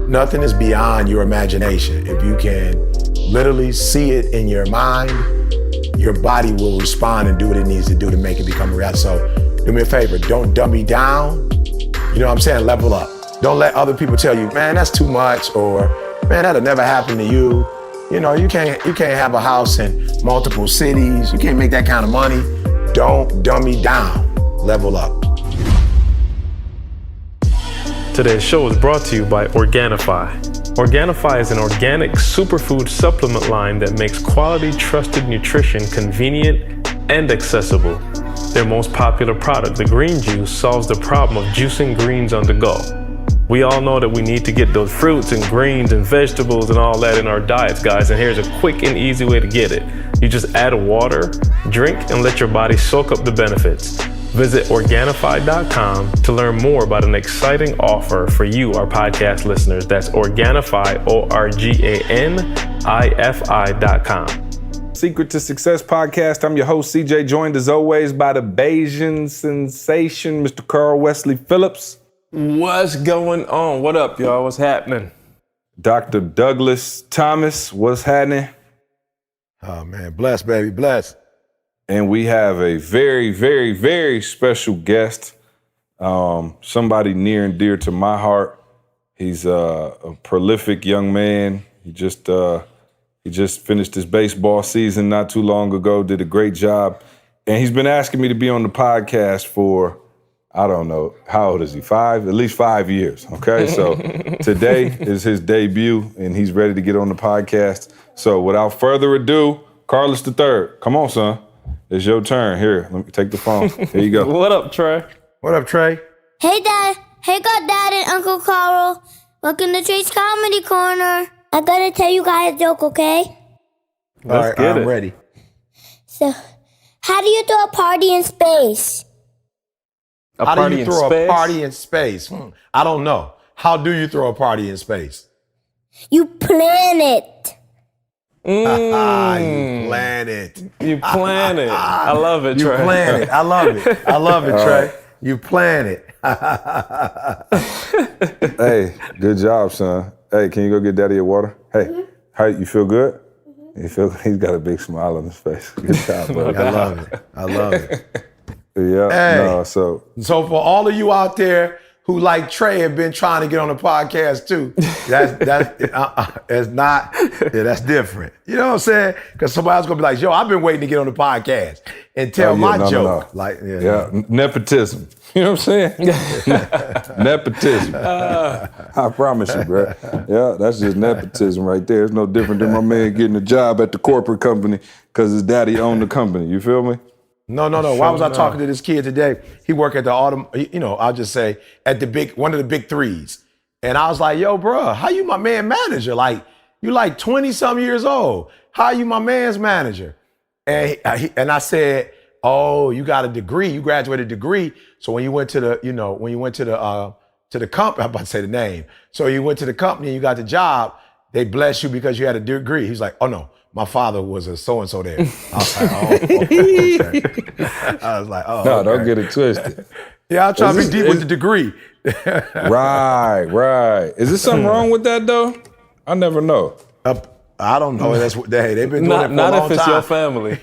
Nothing is beyond your imagination. If you can literally see it in your mind, your body will respond and do what it needs to do to make it become a reality. So do me a favor, don't dummy down. You know what I'm saying? Level up. Don't let other people tell you, man, that's too much, or man, that'll never happen to you. You know, you can't have a house in multiple cities. You can't make that kind of money. Don't dummy down. Level up. Today's show is brought to you by Organifi. Organifi is an organic superfood supplement line that makes quality, trusted nutrition convenient and accessible. Their most popular product, the green juice, solves the problem of juicing greens on the go. We all know that we need to get those fruits and greens and vegetables and all that in our diets, guys, and here's a quick and easy way to get it. You just add water, drink, and let your body soak up the benefits. Visit Organifi.com to learn more about an exciting offer for you, our podcast listeners. That's Organifi, Organifi.com. Secret to Success podcast. I'm your host, CJ, joined as always by the Bayesian sensation, Mr. Carl Wesley Phillips. What's going on? What up, y'all? What's happening? Dr. Douglas Thomas, what's happening? Oh, man, bless, baby, bless. And we have a very, very, very special guest, somebody near and dear to my heart. He's a prolific young man. He just finished his baseball season not too long ago, did a great job. And he's been asking me to be on the podcast for, I don't know, how old is he, 5? At least 5 years, okay? So today is his debut, and he's ready to get on the podcast. So without further ado, Carlos III, come on, son. It's your turn. Here, let me take the phone. Here you go. What up, Trey? What up, Trey? Hey, Dad. Hey, Dad and Uncle Carl. Welcome to Trey's Comedy Corner. I gotta tell you guys a joke, okay? Let's get it. I'm ready. So, how do you throw a party in space? How do you throw a party in space? I don't know. How do you throw a party in space? You plan it. You plan it. You plan it. I love it, Trey. You plan it. I love it. I love it, Trey. You plan it. Hey, good job, son. Hey, can you go get Daddy a water? Hey, how you feel good? You feel? He's got a big smile on his face. Good job, buddy. I love it. I love it. Yeah. Hey. No. So for all of you out there who, like Trey, have been trying to get on the podcast too, that's different. You know what I'm saying? Because somebody else gonna be like, "Yo, I've been waiting to get on the podcast and tell my joke." No. Like, Nepotism. You know what I'm saying? Nepotism. I promise you, bro. Yeah, that's just nepotism right there. It's no different than my man getting a job at the corporate company because his daddy owned the company. You feel me? No. Why was I talking to this kid today? He worked at the I'll just say at one of the big threes. And I was like, yo, bro, how you my man manager? Like, you like 20 some years old. How you my man's manager? And I said, oh, you got a degree. You graduated a degree. So when you went to the company, I'm about to say the name. So you went to the company and you got the job, they blessed you because you had a degree. He's like, oh no, my father was a so-and-so there. I was like, oh, okay. I was like, oh, no, okay. Don't get it twisted. Yeah, I'm trying to be deep with the degree. Right. Is there something wrong with that though? I never know. I don't know. They've been doing it for a long time. Not if it's your family.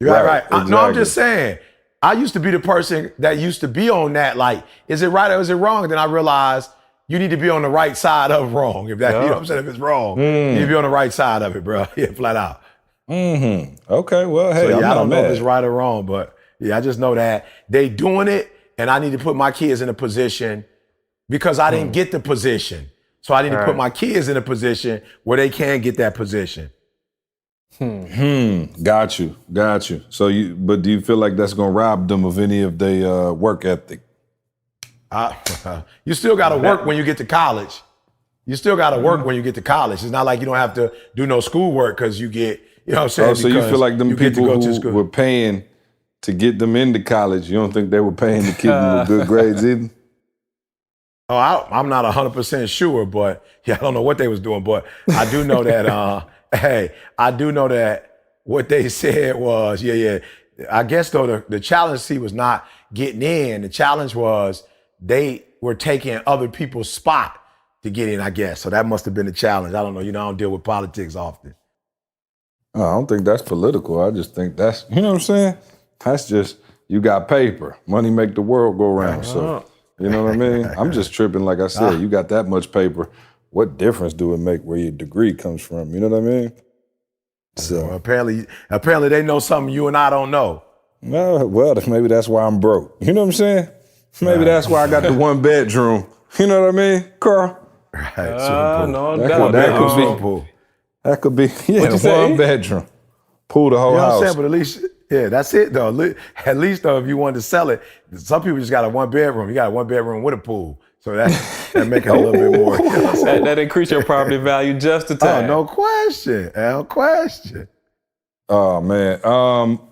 You're right. Exactly. No, I'm just saying. I used to be the person that used to be on that. Like, is it right or is it wrong? And then I realized you need to be on the right side of wrong. If that, you know what I'm saying? If it's wrong, you need to be on the right side of it, bro. Yeah, flat out. Okay. Well, hey, So, I'm I not don't know mad. if it's right or wrong, but yeah, I just know that they doing it, and I need to put my kids in a position because I didn't get the position. So I need to put my kids in a position where they can get that position. Got you. So but do you feel like that's gonna rob them of any of their work ethic? You still got to work when you get to college. It's not like you don't have to do no schoolwork because you get, you know what I'm saying? Oh, so you feel like them you get to people go to who school. were paying to get them into college, you don't think they were paying to keep them with good grades either? Oh, I'm not 100% sure, but yeah, I don't know what they was doing, but I do know that, I do know that what they said was, I guess though the challenge was not getting in. The challenge was they were taking other people's spot to get in, I guess. So that must have been a challenge. I don't know. I don't deal with politics often. I don't think that's political. I just think that's, you know what I'm saying? That's just, you got paper. Money make the world go round. So, you know what I mean? I'm just tripping. Like I said, you got that much paper. What difference do it make where your degree comes from? You know what I mean? So apparently they know something you and I don't know. Well, maybe that's why I'm broke. You know what I'm saying? Maybe that's why I got the 1 bedroom. You know what I mean, Carl? Right. No That doubt. That could be, the 1 bedroom. Pool the whole You know what house. I'm saying? But at least, that's it though. At least though, if you wanted to sell it, some people just got a 1 bedroom. You got a 1 bedroom with a pool. So that make it a little bit more. You know what I'm saying? That increase your property value just a tad. Oh, no question. No question. Oh, man.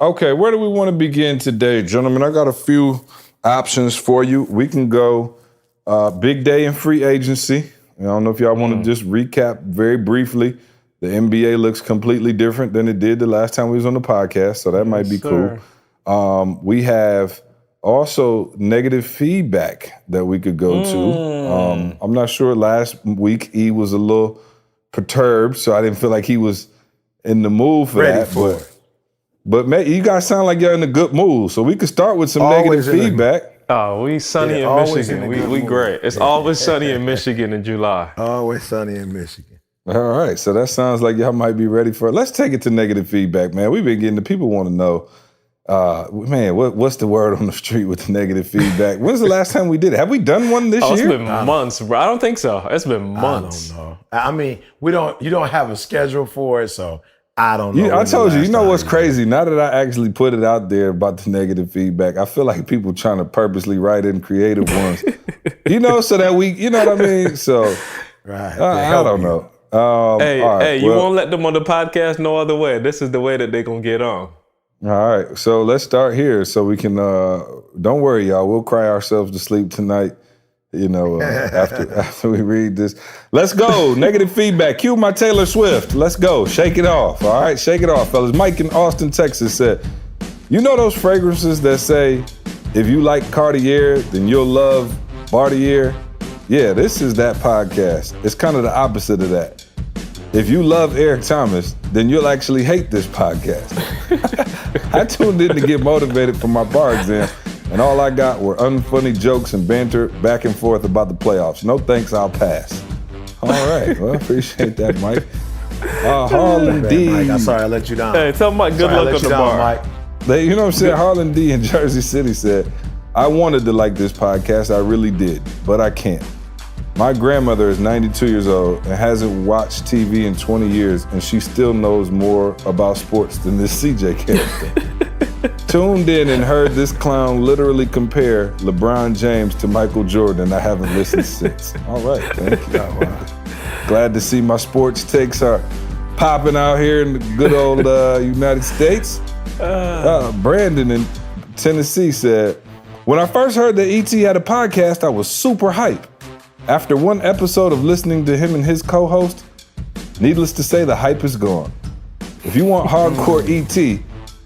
Okay, where do we want to begin today, gentlemen? I got a few options for you. We can go big day in free agency. I don't know if y'all want to just recap very briefly. The NBA looks completely different than it did the last time we was on the podcast, so that might be cool. We have also negative feedback that we could go to. I'm not sure. Last week, E was a little perturbed, so I didn't feel like he was in the mood for Ready that. for it. But man, you guys sound like you're in a good mood, so we could start with some Always negative feedback. Oh, we sunny in always Michigan. in a good We mood. great. It's always sunny in Michigan in July. Always sunny in Michigan. All right, so that sounds like y'all might be ready for it. Let's take it to negative feedback, man. We've been getting the people want to know, man, what's the word on the street with the negative feedback? When's the last time we did it? Have we done one this It's year? been months, bro. I don't think so. It's been months. I don't know. I mean, you don't have a schedule for it, so I don't know. I told you, you know what's crazy? Now that I actually put it out there about the negative feedback, I feel like people trying to purposely write in creative ones, so that we, you know what I mean? So, Right. I don't know. All right, You won't let them on the podcast no other way. This is the way that they're going to get on. All right, so let's start here so we can, don't worry, y'all. We'll cry ourselves to sleep tonight, after we read this. Let's go. Negative feedback. Cue my Taylor Swift. Let's go. Shake it off. All right, shake it off, fellas. Mike in Austin, Texas said, you know those fragrances that say, if you like Cartier, then you'll love Bartier? Yeah, this is that podcast. It's kind of the opposite of that. If you love Eric Thomas, then you'll actually hate this podcast. I tuned in to get motivated for my bar exam, and all I got were unfunny jokes and banter back and forth about the playoffs. No thanks, I'll pass. All right, well, appreciate that, Mike. Harlan D. Mike, I'm sorry I let you down. Hey, tell Mike good Sorry I luck let on you the down, bar. Mike. You know what I'm saying? Harlan D. in Jersey City said, I wanted to like this podcast, I really did, but I can't. My grandmother is 92 years old and hasn't watched TV in 20 years, and she still knows more about sports than this CJ character. Tuned in and heard this clown literally compare LeBron James to Michael Jordan. I haven't listened since. All right, thank you. Glad to see my sports takes are popping out here in the good old United States. Brandon in Tennessee said, when I first heard that E.T. had a podcast, I was super hype. After one episode of listening to him and his co-host, needless to say, the hype is gone. If you want hardcore ET,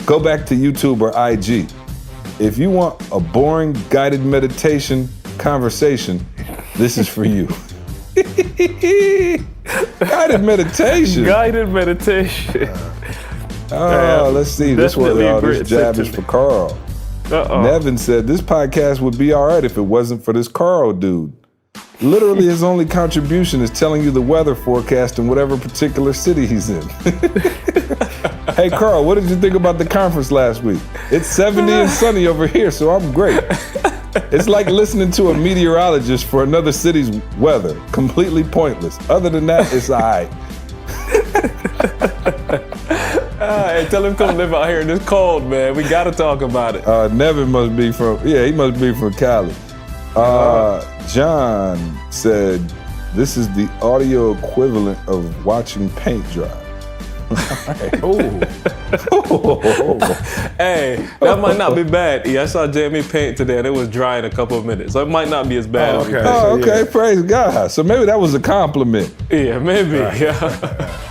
go back to YouTube or IG. If you want a boring guided meditation conversation, this is for you. Guided meditation. Guided meditation. Let's see. This one, Definitely this jab is for Carl. Uh-oh. Nevin said, this podcast would be all right if it wasn't for this Carl dude. Literally, his only contribution is telling you the weather forecast in whatever particular city he's in. Hey, Carl, what did you think about the conference last week? It's 70 and sunny over here, so I'm great. It's like listening to a meteorologist for another city's weather. Completely pointless. Other than that, it's all right. Hey, tell him come live out here in this cold, man. We got to talk about it. Nevin must be from, he must be from Cali. John said, this is the audio equivalent of watching paint dry. Hey, that might not be bad. I saw Jamie paint today and it was dry in a couple of minutes. So it might not be as bad as we think. Oh, okay, praise God. So maybe that was a compliment. Yeah, maybe. Right. Yeah.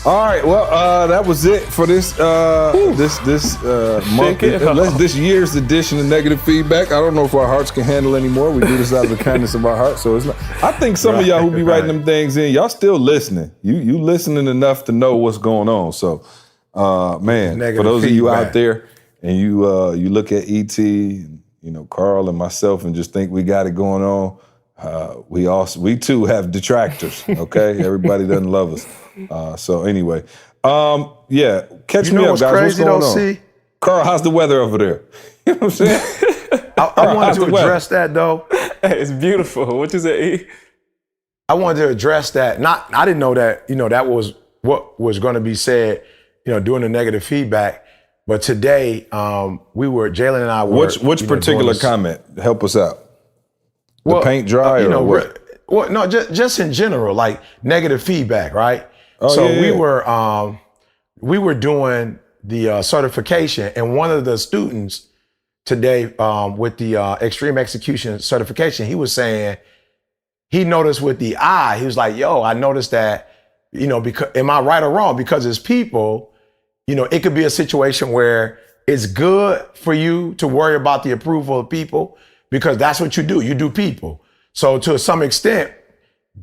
All right, well, that was it for this month. This year's edition of Negative Feedback. I don't know if our hearts can handle anymore. We do this out of the kindness of our hearts, so it's not. I think some of y'all who be writing them things in, y'all still listening. You listening enough to know what's going on. So, man, Negative for those feedback. of you out there and you look at ET, Carl and myself, and just think we got it going on. We too have detractors. Okay, everybody doesn't love us. So anyway, catch me up, what's guys. crazy What's though, going on? C? Carl, how's the weather over there? You know what I'm saying? I wanted to address that though. It's beautiful. What you say, E? I wanted to address that. I didn't know that, that was what was going to be said, during the negative feedback. But today, Jalen and I were. Which particular comment? Help us out. The paint dry or what? Well, no, just in general, like negative feedback, right? We were doing the certification, and one of the students today with the extreme execution certification, he was saying he noticed with the eye, he was like, yo, I noticed that, because am I right or wrong? Because as people, it could be a situation where it's good for you to worry about the approval of people because that's what you do. You do people. So to some extent,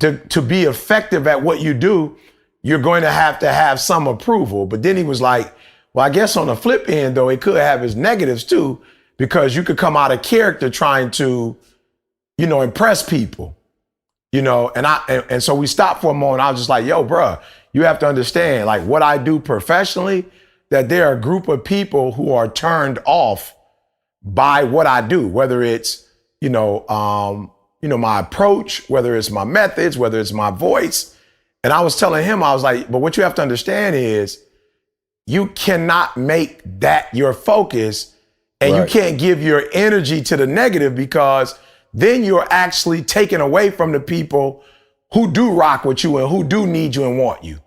to be effective at what you do, you're going to have some approval. But then he was like, well, I guess on the flip end, though, it could have its negatives too, because you could come out of character trying to, impress people, and so we stopped for a moment. I was just like, yo, bruh, you have to understand, like what I do professionally, that there are a group of people who are turned off by what I do, whether it's, my approach, whether it's my methods, whether it's my voice. And I was telling him, I was like, but what you have to understand is you cannot make that your focus, and you can't give your energy to the negative, because then you're actually taken away from the people who do rock with you and who do need you and want you.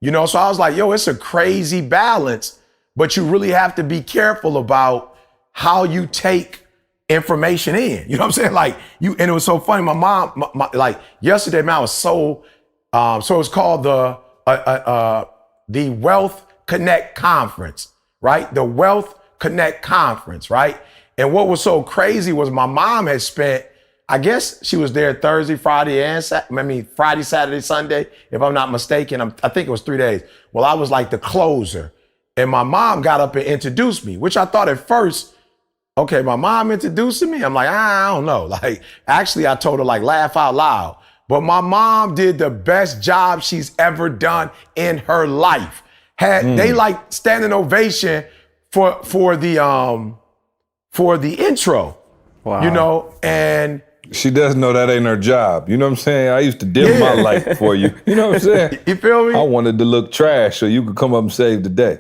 So I was like, yo, it's a crazy balance, but you really have to be careful about how you take information in. You know what I'm saying? Like and it was so funny. My mom, like yesterday, man, I was so it's called the Wealth Connect Conference, right? The Wealth Connect Conference, right? And what was so crazy was my mom had spent, I guess she was there Thursday, Friday, Friday, Saturday, Sunday, if I'm not mistaken. I think it was 3 days. Well, I was like the closer. And my mom got up and introduced me, which I thought at first, okay, my mom introducing me? I'm like, I don't know. Like, actually, I told her, like, laugh out loud. But my mom did the best job she's ever done in her life. They like standing ovation for the intro. Wow. And she does know that ain't her job. You know what I'm saying? I used to dim my light for you. You know what I'm saying? You feel me? I wanted to look trash so you could come up and save the day.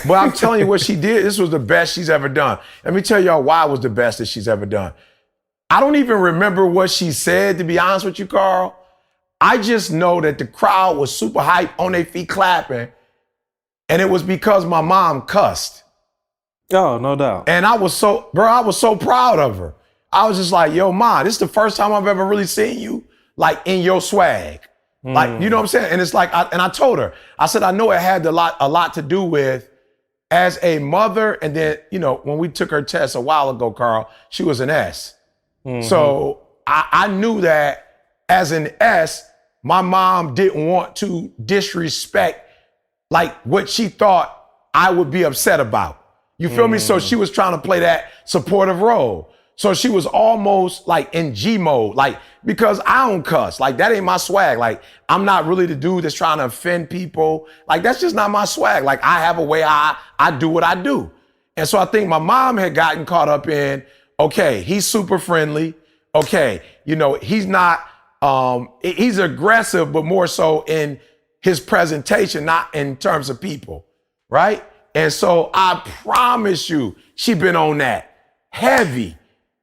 But I'm telling you what she did, this was the best she's ever done. Let me tell y'all why it was the best that she's ever done. I don't even remember what she said, to be honest with you, Carl. I just know that the crowd was super hyped, on their feet clapping. And it was because my mom cussed. Oh, no doubt. And I was so proud of her. I was just like, yo, Ma, this is the first time I've ever really seen you like in your swag. Like, you know what I'm saying? And it's like, I told her, I said, I know it had a lot to do with as a mother. And then, when we took her test a while ago, Carl, she was an S. So I knew that as an S, my mom didn't want to disrespect like what she thought I would be upset about. You feel me? So she was trying to play that supportive role. So she was almost like in G mode, like, because I don't cuss. Like, that ain't my swag. Like, I'm not really the dude that's trying to offend people. Like, that's just not my swag. Like, I have a way I do what I do. And so I think my mom had gotten caught up in, okay, he's super friendly. Okay, he's not, he's aggressive, but more so in his presentation, not in terms of people, right? And so I promise you, she been on that heavy.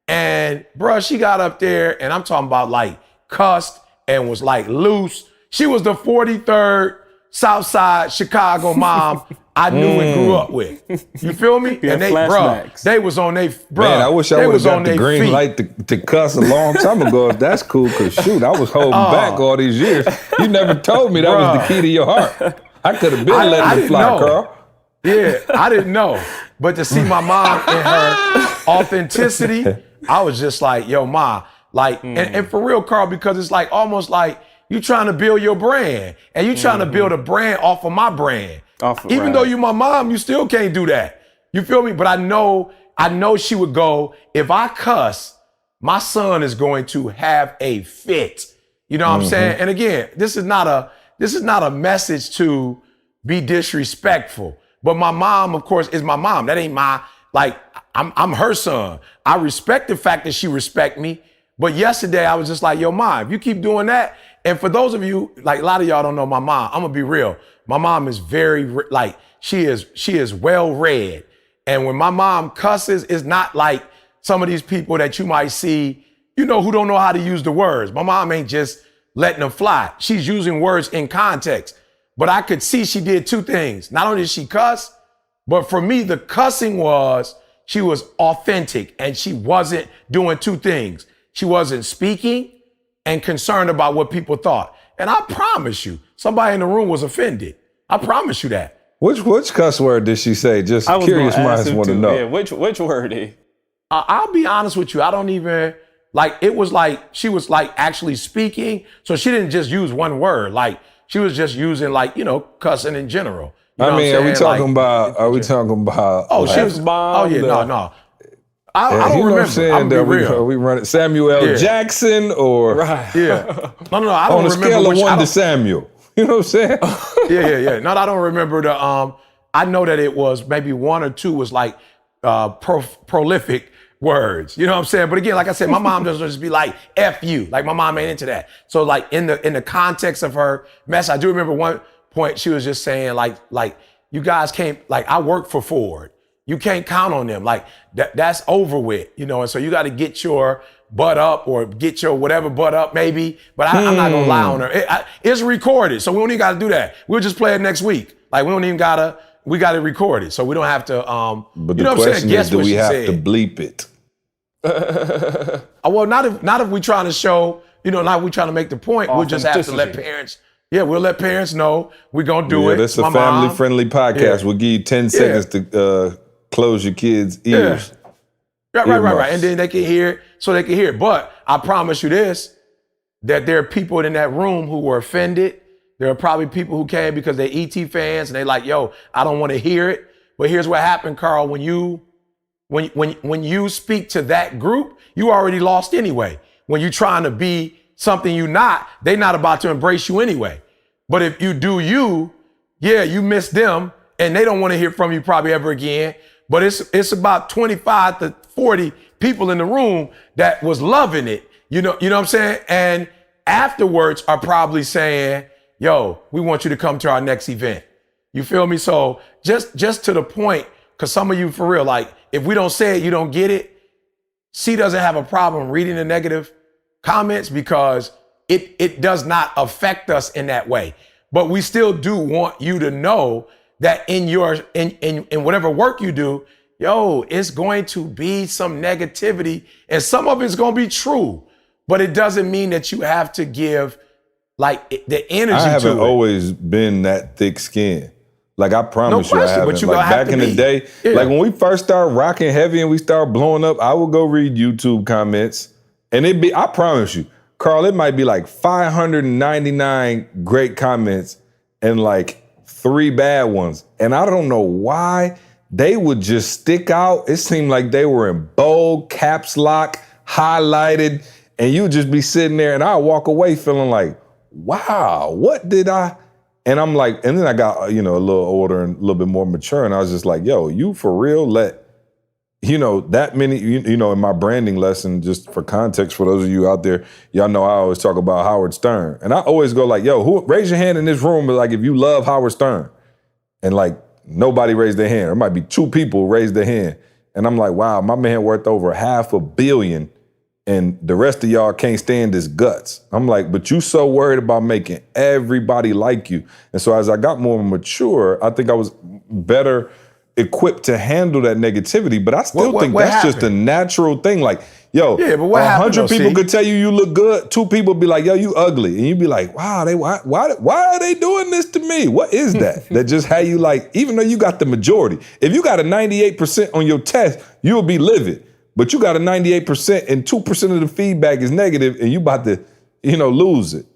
And bruh, she got up there and I'm talking about like cussed and was like loose. She was the 43rd Southside Chicago mom I knew and grew up with. You feel me? Yeah, and they was on they, bruh. Man, I wish I would have got the green light to cuss a long time ago. If that's cool, because shoot, I was holding back all these years. You never told me that was the key to your heart. I could have been I letting it didn't fly, know. Carl. Yeah, I didn't know. But to see my mom in her authenticity, I was just like, yo, Ma. Like, and for real, Carl, because it's like almost like you trying to build your brand and you trying to build a brand off of my brand. Even though you my mom, you still can't do that. You feel me? But I know she would go, if I cuss, my son is going to have a fit. You know what I'm saying? And again, this is not a message to be disrespectful. But my mom, of course, is my mom. That ain't I'm her son. I respect the fact that she respect me. But yesterday I was just like, yo, Mom, if you keep doing that, and for those of you, like a lot of y'all don't know my mom, I'm gonna be real. My mom is very, she is well read. And when my mom cusses, it's not like some of these people that you might see, who don't know how to use the words. My mom ain't just letting them fly. She's using words in context. But I could see she did two things. Not only did she cuss, but for me, the cussing was, she was authentic and she wasn't doing two things. She wasn't speaking and concerned about what people thought. And I promise you, somebody in the room was offended. I promise you that. Which cuss word did she say? Just curious minds want to know. Yeah, which word? I'll be honest with you. I don't even, it was like she was actually speaking. So she didn't just use one word. She was just using cussing in general. Are we talking about? Oh, she was. Oh yeah, no. I don't you know remember. What I'm saying? I'm gonna be real. Are we running Samuel L. Jackson or Yeah. No. I don't on a remember scale of 1 to Samuel. You know what I'm saying? Yeah. No, I don't remember the. I know that it was maybe one or two was prolific words. You know what I'm saying? But again, like I said, my mom doesn't just be like F you. Like my mom ain't into that. So in the context of her mess, I do remember one point she was just saying like you guys can't, I work for Ford. You can't count on them. That's over with, and so you got to get your butt up or get your whatever butt up maybe. But I'm not gonna lie on her. It's recorded, so we don't even got to do that. We'll just play it next week. We don't even gotta. We got it recorded, so we don't have to. But the question is, do we have to bleep it? Well, not if we trying to show, not if we trying to make the point. We'll just have to let parents. Yeah, we'll let parents know we're gonna do it. That's a family-friendly podcast. Yeah. We'll give you 10 seconds to close your kids' ears. Yeah. Right. And then they can hear it, so they can hear it. But I promise you this, that there are people in that room who were offended. There are probably people who came because they're ET fans and they like, yo, I don't want to hear it. But here's what happened, Carl. When you speak to that group, you already lost anyway. When you're trying to be something you're not, they're not about to embrace you anyway. But if you do you miss them and they don't want to hear from you probably ever again. But it's about 25 to 40 people in the room that was loving it. You know what I'm saying? And afterwards are probably saying, yo, we want you to come to our next event. You feel me? So just to the point, because some of you for real, if we don't say it, you don't get it. C doesn't have a problem reading the negative comments because it does not affect us in that way. But we still do want you to know that in whatever work you do, it's going to be some negativity and some of it's going to be true, but it doesn't mean that you have to give the energy to it. I haven't always been that thick skinned. I promise no question, you I haven't. But you back in the day, when we first started rocking heavy and we started blowing up, I would go read YouTube comments and I promise you, Carl, it might be 599 great comments and 3 bad ones. And I don't know why they would just stick out. It seemed like they were in bold, caps lock, highlighted, and you would just be sitting there and I'd walk away feeling like, wow, what did I? And I'm like, and then I got, a little older and a little bit more mature. And I was just like, yo, you for real that many, in my branding lesson, just for context, for those of you out there, y'all know I always talk about Howard Stern. And I always go yo, raise your hand in this room, but if you love Howard Stern. And nobody raised their hand. There might be 2 people raised their hand. And I'm like, wow, my man worth over $500 million. And the rest of y'all can't stand his guts. I'm like, but you so worried about making everybody like you. And so as I got more mature, I think I was better equipped to handle that negativity. But I still think that's just a natural thing. Yo, Yeah, but what happened, 100 though, people see? could tell you look good. 2 people be like, yo, you ugly. And you be like, wow, why are they doing this to me? What is that? That just how you like, even though you got the majority. If you got a 98% on your test, you'll be livid. But you got a 98% and 2% of the feedback is negative and you about to, lose it.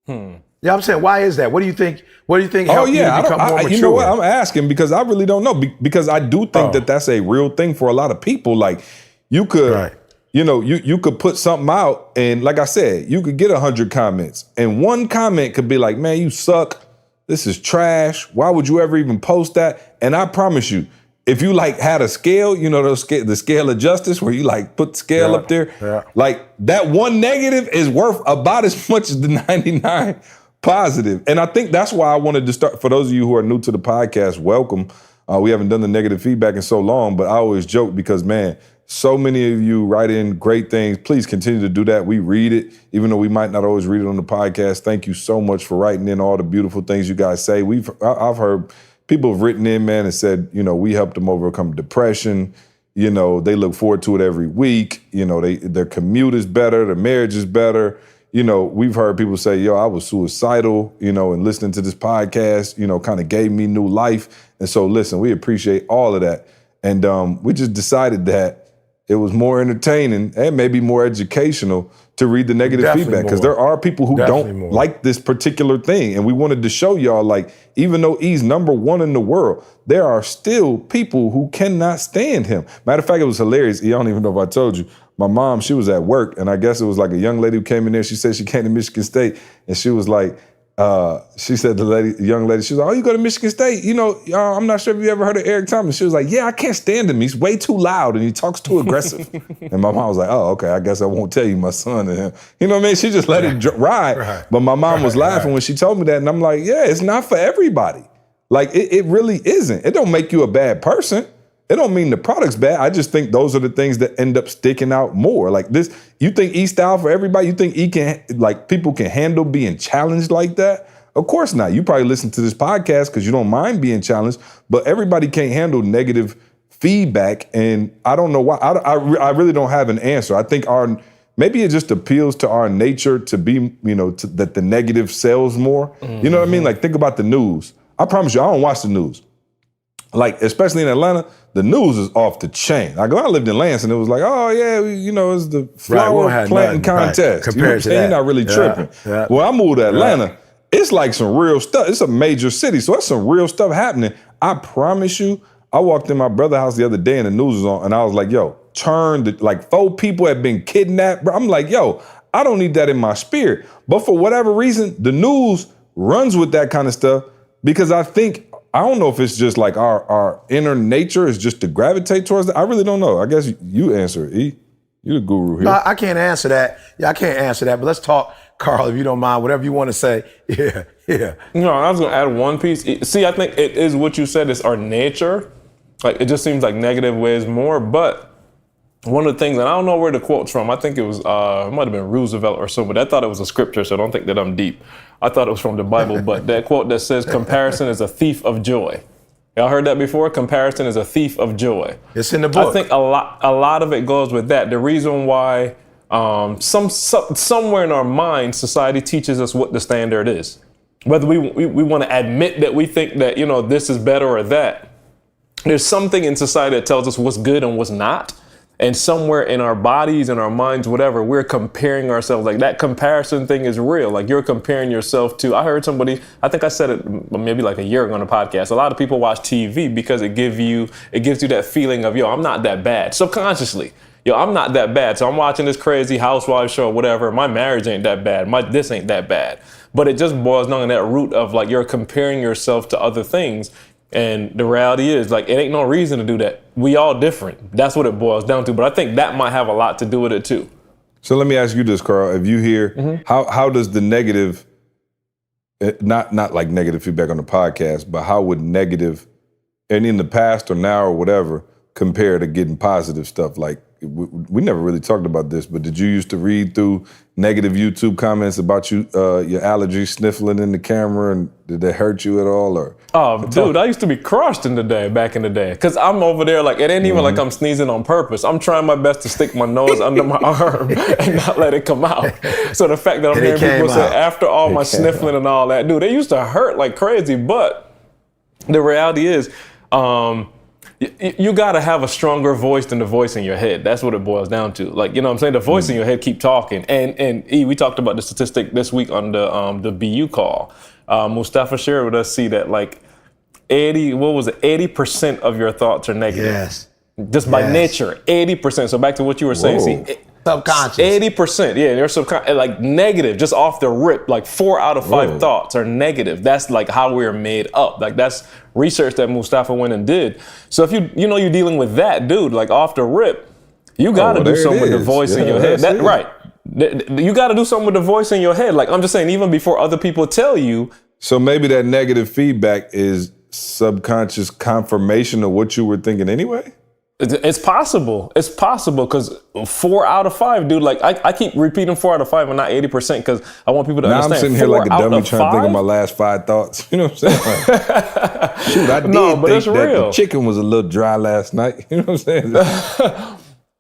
Yeah, I'm saying, why is that? What do you think? What do you think Oh helped yeah, you to become more mature? you know what? I'm asking because I really don't know. Because I do think that that's a real thing for a lot of people. Like you could, Right. you could put something out, and like I said, you could get 100 comments, and one comment could be like, "Man, you suck. This is trash. Why would you ever even post that?" And I promise you, if you like had a scale, the scale of justice where you like put the scale up there, like that one negative is worth about as much as the 99 positive. And I think that's why I wanted to start. For those of you who are new to the podcast, welcome. We haven't done the negative feedback in so long, but I always joke because, man, so many of you write in great things. Please continue to do that. We read it, even though we might not always read it on the podcast. Thank you so much for writing in all the beautiful things you guys say. I've heard people have written in, man, and said, we helped them overcome depression. They look forward to it every week. Their commute is better, their marriage is better. We've heard people say, yo, I was suicidal, and listening to this podcast, kind of gave me new life. And so, listen, we appreciate all of that. And we just decided that it was more entertaining and maybe more educational to read the negative Definitely feedback, because more. there are people who Definitely don't more. like this particular thing. And we wanted to show y'all, like, even though he's number one in the world, there are still people who cannot stand him. Matter of fact, it was hilarious. I don't even know if I told you. My mom, she was at work, and I guess it was like a young lady who came in there. She said she came to Michigan State, and she was like, she said to the young lady, she was like, oh, you go to Michigan State? I'm not sure if you ever heard of Eric Thomas. She was like, yeah, I can't stand him. He's way too loud, and he talks too aggressive. And my mom was like, oh, okay, I guess I won't tell you my son and him. You know what I mean? She just let it ride. Right. But my mom was laughing when she told me that, and I'm like, yeah, it's not for everybody. Like, it really isn't. It don't make you a bad person. It don't mean the product's bad. I just think those are the things that end up sticking out more. Like this, you think E-style for everybody? You think people can handle being challenged like that? Of course not. You probably listen to this podcast because you don't mind being challenged, but everybody can't handle negative feedback. And I don't know why. I really don't have an answer. I think maybe it just appeals to our nature to be, that the negative sells more. Mm-hmm. You know what I mean? Like, think about the news. I promise you, I don't watch the news. Like, especially in Atlanta, the news is off the chain. Like, when I lived in Lansing, it was like, oh, yeah, it's the flower planting contest. Right. Compared to that. You're not really tripping. Yeah. Well, I moved to Atlanta. It's like some real stuff. It's a major city, so that's some real stuff happening. I promise you, I walked in my brother's house the other day and the news was on, and I was like, yo, 4 people have been kidnapped. Bro, I'm like, yo, I don't need that in my spirit. But for whatever reason, the news runs with that kind of stuff because I don't know if it's just like our inner nature is just to gravitate towards that. I really don't know. I guess you answer it, E. You're the guru here. No, I can't answer that. Yeah, I can't answer that. But let's talk, Carl, if you don't mind, whatever you want to say. Yeah. No, I was going to add one piece. See, I think it is what you said. It's our nature. Like, it just seems like negative weighs more. But one of the things, and I don't know where the quote's from. I think it was, it might have been Roosevelt or somebody. I thought it was a scripture, so I don't think that I'm deep. I thought it was from the Bible. But that quote that says, comparison is a thief of joy. Y'all heard that before? Comparison is a thief of joy. It's in the book. I think a lot of it goes with that. The reason why somewhere in our mind, society teaches us what the standard is. Whether we want to admit that we think that, this is better or that. There's something in society that tells us what's good and what's not. And somewhere in our bodies and our minds, whatever, we're comparing ourselves. Like, that comparison thing is real. Like, you're comparing yourself to, I heard somebody, I think I said it maybe like a year ago on a podcast. A lot of people watch TV because it gives you that feeling of, I'm not that bad. Subconsciously, I'm not that bad. So I'm watching this crazy housewife show or whatever. My marriage ain't that bad. This ain't that bad. But it just boils down to that root of, like, you're comparing yourself to other things. And the reality is, like, it ain't no reason to do that. We all different. That's what it boils down to. But I think that might have a lot to do with it too. So let me ask you this, Carl. If you hear, how does the negative, not like negative feedback on the podcast, but how would negative, and in the past or now or whatever, compare to getting positive stuff? Like, we never really talked about this, but did you used to read through negative YouTube comments about you, your allergies sniffling in the camera, and did that hurt you at all? Or Oh, dude, I used to be crushed back in the day. Because I'm over there, like, it ain't even like I'm sneezing on purpose. I'm trying my best to stick my nose under my arm and not let it come out. So the fact that I'm And it hearing people came say, out. after all my sniffling and all that, dude, it used to hurt like crazy. But the reality is, you got to have a stronger voice than the voice in your head. That's what it boils down to. Like, you know what I'm saying? The voice in your head keep talking. And we talked about the statistic this week on the BU call. Mustafa shared with us, see that like 80% of your thoughts are negative. Yes. Just by Yes. nature, 80%. So back to what you were saying, Whoa. see, Subconscious. 80%, yeah, they're subconscious, like negative, just off the rip. Like 4 out of 5 Whoa. thoughts are negative. That's like how we're made up. Like that's research that Mustafa went and did. So if you know you're dealing with that, dude, like off the rip, you got to well, do there it something with the is. voice in Yeah, your head. that's it. Right. You got to do something with the voice in your head. Like I'm just saying, even before other people tell you. So maybe that negative feedback is subconscious confirmation of what you were thinking anyway? It's possible. It's possible because 4 out of 5, dude. Like I keep repeating 4 out of 5 and not 80% because I want people to Now I'm understand. sitting here 4 like a out dummy of trying to think of 5? my last 5 thoughts. You know what I'm saying? Like, shoot, I did No, but think it's that real. the chicken was a little dry last night. You know what I'm saying?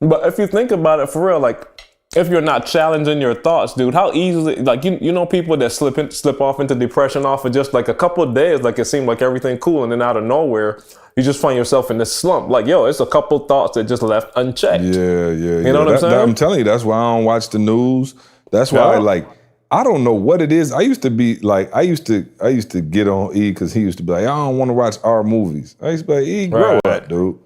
But if you think about it for real, like if you're not challenging your thoughts, dude, how easily, like you know people that slip off into depression off of just like a couple of days, like it seemed like everything cool, and then out of nowhere, you just find yourself in this slump. Like, yo, it's a couple thoughts that just left unchecked. Yeah. You know what I'm saying? I'm telling you, that's why I don't watch the news. That's why I don't know what it is. I used to be like, I used to get on E because he used to be like, I don't want to watch our movies. I used to be like, E, grow Right. up, dude.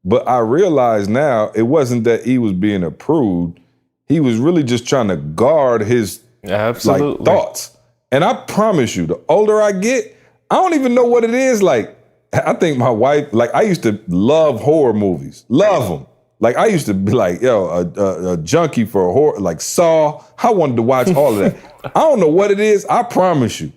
But I realize now it wasn't that E was being approved. He was really just trying to guard his Absolutely. like thoughts. And I promise you, the older I get, I don't even know what it is. Like, I think my wife, like I used to love horror movies, love them. Like I used to be like, yo, a junkie for a horror, like Saw. I wanted to watch all of that. I don't know what it is. I promise you.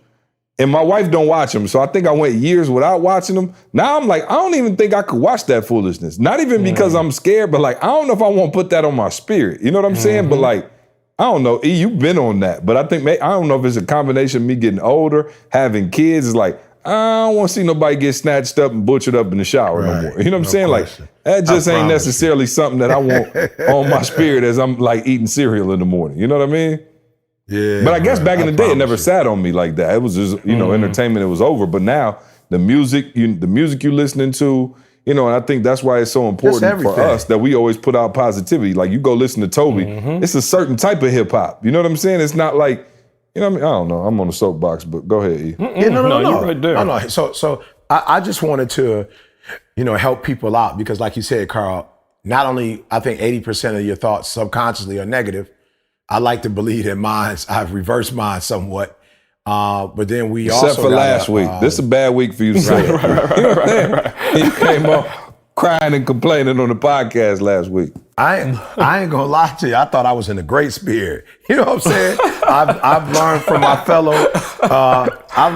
And my wife don't watch them. So I think I went years without watching them. Now I'm like, I don't even think I could watch that foolishness. Not even because I'm scared, but like, I don't know if I want to put that on my spirit. You know what I'm saying? But like, I don't know. E, you've been on that. But I think, I don't know if it's a combination of me getting older, having kids. It's like, I don't want to see nobody get snatched up and butchered up in the shower no more. You know what I'm saying? question. Like, that just I ain't promise necessarily something that I want on my spirit as I'm like eating cereal in the morning. You know what I mean? Yeah. But I guess man, back in the day, it promise never you. sat on me like that. It was just, entertainment, it was over. But now, the music you listening to, and I think that's why it's so important for everything. us that we always put out positivity. Like, you go listen to Toby, it's a certain type of hip hop. You know what I'm saying? It's not like, I don't know. I'm on the soapbox, but go ahead, E. Yeah, no. you're right there. No. So I just wanted to, help people out because, like you said, Carl, not only I think 80% of your thoughts subconsciously are negative. I like to believe that I've reversed mine somewhat. But then we Except also for gotta, last week. This is a bad week for you to say it. You came up crying and complaining on the podcast last week. I ain't gonna lie to you. I thought I was in a great spirit. You know what I'm saying? I've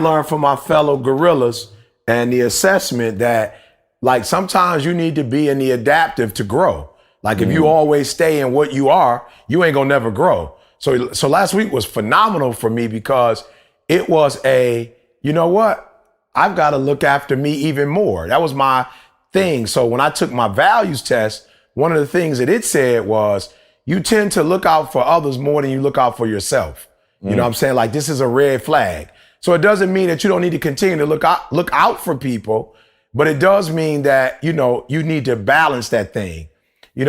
learned from my fellow gorillas and the assessment that like sometimes you need to be in the adaptive to grow. Like if you always stay in what you are, you ain't gonna never grow. So last week was phenomenal for me because it was you know what? I've got to look after me even more. That was my thing. So when I took my values test, one of the things that it said was you tend to look out for others more than you look out for yourself. You know what I'm saying? Like this is a red flag. So it doesn't mean that you don't need to continue to look out for people, but it does mean that, you need to balance that thing.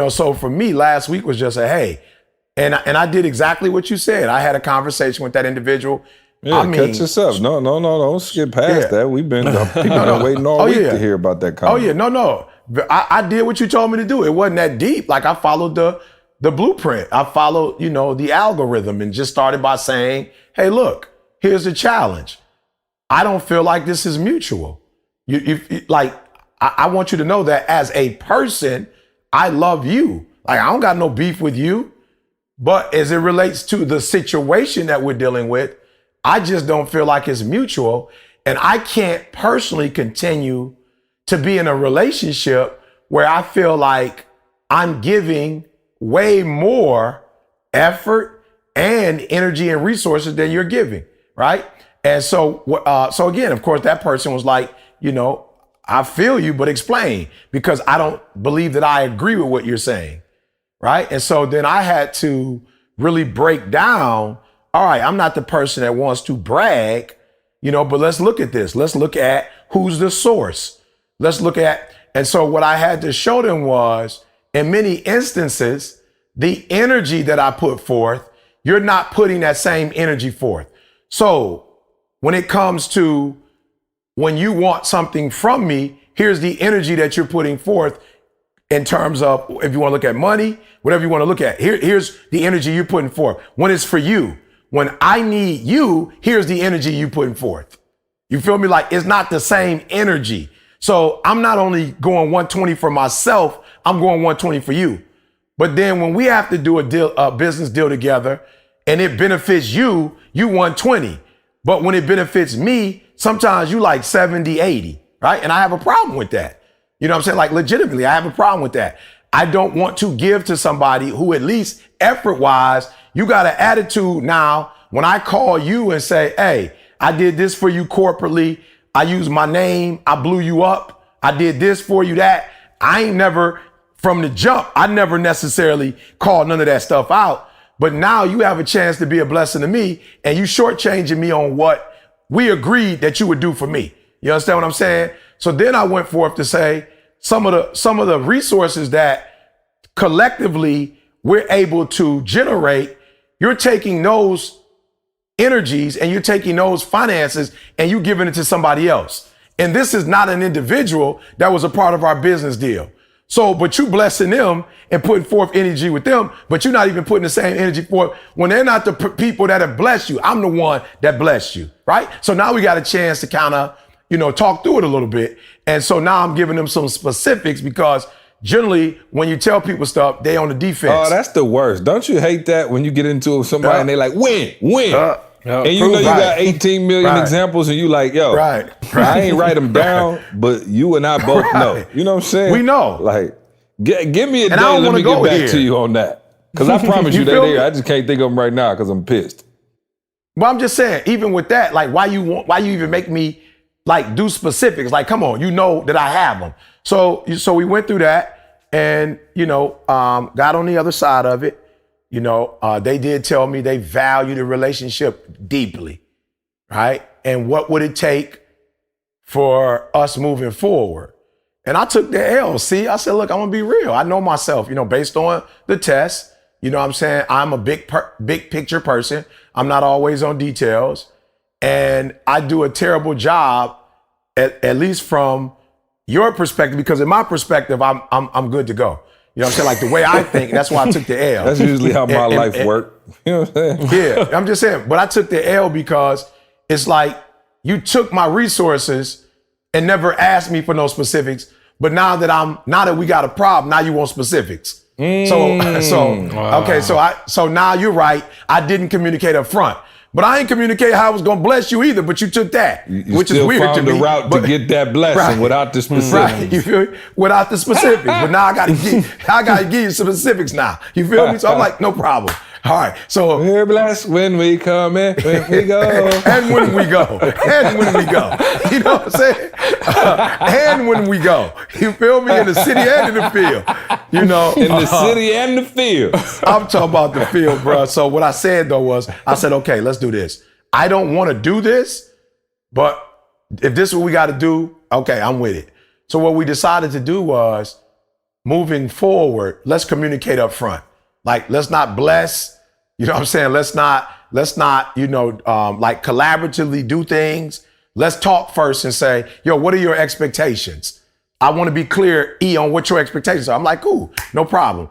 So for me, last week was just and I did exactly what you said. I had a conversation with that individual. Yeah, catch yourself. No, don't skip past that. We've been waiting all week to hear about that comment. Oh yeah, no. I did what you told me to do. It wasn't that deep. Like I followed the blueprint. I followed, the algorithm and just started by saying, hey, look, here's the challenge. I don't feel like this is mutual. I want you to know that as a person, I love you. Like I don't got no beef with you. But as it relates to the situation that we're dealing with, I just don't feel like it's mutual. And I can't personally continue to be in a relationship where I feel like I'm giving way more effort and energy and resources than you're giving, right? And so again, of course, that person was like, I feel you, but explain, because I don't believe that I agree with what you're saying, right? And so then I had to really break down, all right, I'm not the person that wants to brag, but let's look at this. Let's look at who's the source. And so what I had to show them was, in many instances, the energy that I put forth, you're not putting that same energy forth. So when it comes to when you want something from me, here's the energy that you're putting forth in terms of, if you want to look at money, whatever you want to look at, here's the energy you're putting forth. When it's for you, when I need you, here's the energy you're putting forth. You feel me? Like, it's not the same energy. So I'm not only going 120 for myself, I'm going 120 for you. But then when we have to do a business deal together and it benefits you, you 120. But when it benefits me, sometimes you like 70, 80, right? And I have a problem with that. You know what I'm saying? Like, legitimately, I have a problem with that. I don't want to give to somebody who, at least effort-wise, you got an attitude now. When I call you and say, hey, I did this for you corporately, I used my name, I blew you up, I did this for you, that, I ain't never, from the jump, I never necessarily called none of that stuff out. But now you have a chance to be a blessing to me, and you shortchanging me on what we agreed that you would do for me. You understand what I'm saying? So then I went forth to say some of the resources that collectively we're able to generate, you're taking those energies and you're taking those finances and you giving it to somebody else. And this is not an individual that was a part of our business deal. So, but you blessing them and putting forth energy with them, but you're not even putting the same energy forth when they're not the people that have blessed you. I'm the one that blessed you, right? So now we got a chance to kind of, talk through it a little bit. And so now I'm giving them some specifics, because generally when you tell people stuff, they on the defense. Oh, that's the worst. Don't you hate that when you get into it with somebody and they like, win. And you know you got 18 million examples and you like, yo, I ain't write them down, but you and I both know. You know what I'm saying? We know. Like, give me a day, let me get back to you on that. Because I promise you they're there. I just can't think of them right now because I'm pissed. Well, I'm just saying, even with that, like, why you even make me like do specifics? Like, come on, you know that I have them. So we went through that and, got on the other side of it. They did tell me they value the relationship deeply, right? And what would it take for us moving forward? And I took the L. See, I said, look, I'm gonna be real. I know myself, based on the test, what I'm saying? I'm a big picture person. I'm not always on details. And I do a terrible job, at least from your perspective, because in my perspective, I'm good to go. You know what I'm saying? Like, the way I think, that's why I took the L. That's usually how my life worked. You know what I'm saying? Yeah, I'm just saying. But I took the L because it's like you took my resources and never asked me for no specifics. But now that we got a problem, now you want specifics. So now you're right. I didn't communicate up front. But I ain't communicate how I was gonna bless you either, but you took that, which is weird to me. You still found the route to get that blessing without the specifics. Right, you feel me? Without the specifics. But now I gotta give you some specifics now. You feel me? So I'm like, no problem. All right, so. We're blessed when we come in, when we go. And when we go. And when we go. You know what I'm saying? And when we go. You feel me? In the city and in the field. In the city and the field. I'm talking about the field, bro. So what I said, though, was, I said, okay, let's do this. I don't want to do this, but if this is what we got to do, okay, I'm with it. So what we decided to do was, moving forward, let's communicate up front. Like, let's not bless, you know what I'm saying? Let's not, like, collaboratively do things. Let's talk first and say, yo, what are your expectations? I want to be clear, on what your expectations are. I'm like, cool, no problem.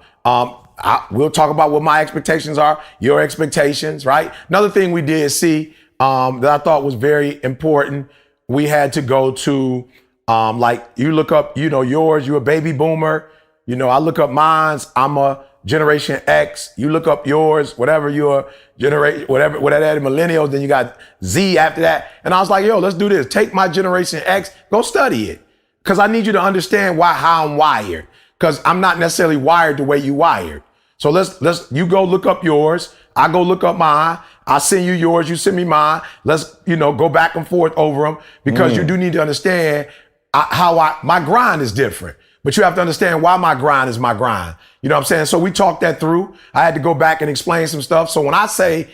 We'll talk about what my expectations are, your expectations, right? Another thing we did see that I thought was very important, we had to go to, like, you look up, yours, you're a baby boomer. I look up mine's, I'm a Generation X. You look up yours, whatever your generation, whatever that millennials, then you got Z after that. And I was like, yo, let's do this. Take my Generation X, go study it. Because I need you to understand how I'm wired. Because I'm not necessarily wired the way you wired. So let's you go look up yours. I go look up mine. I send you yours. You send me mine. Let's, go back and forth over them because you do need to understand my grind is different. But you have to understand why my grind is my grind. You know what I'm saying? So we talked that through. I had to go back and explain some stuff. So when I say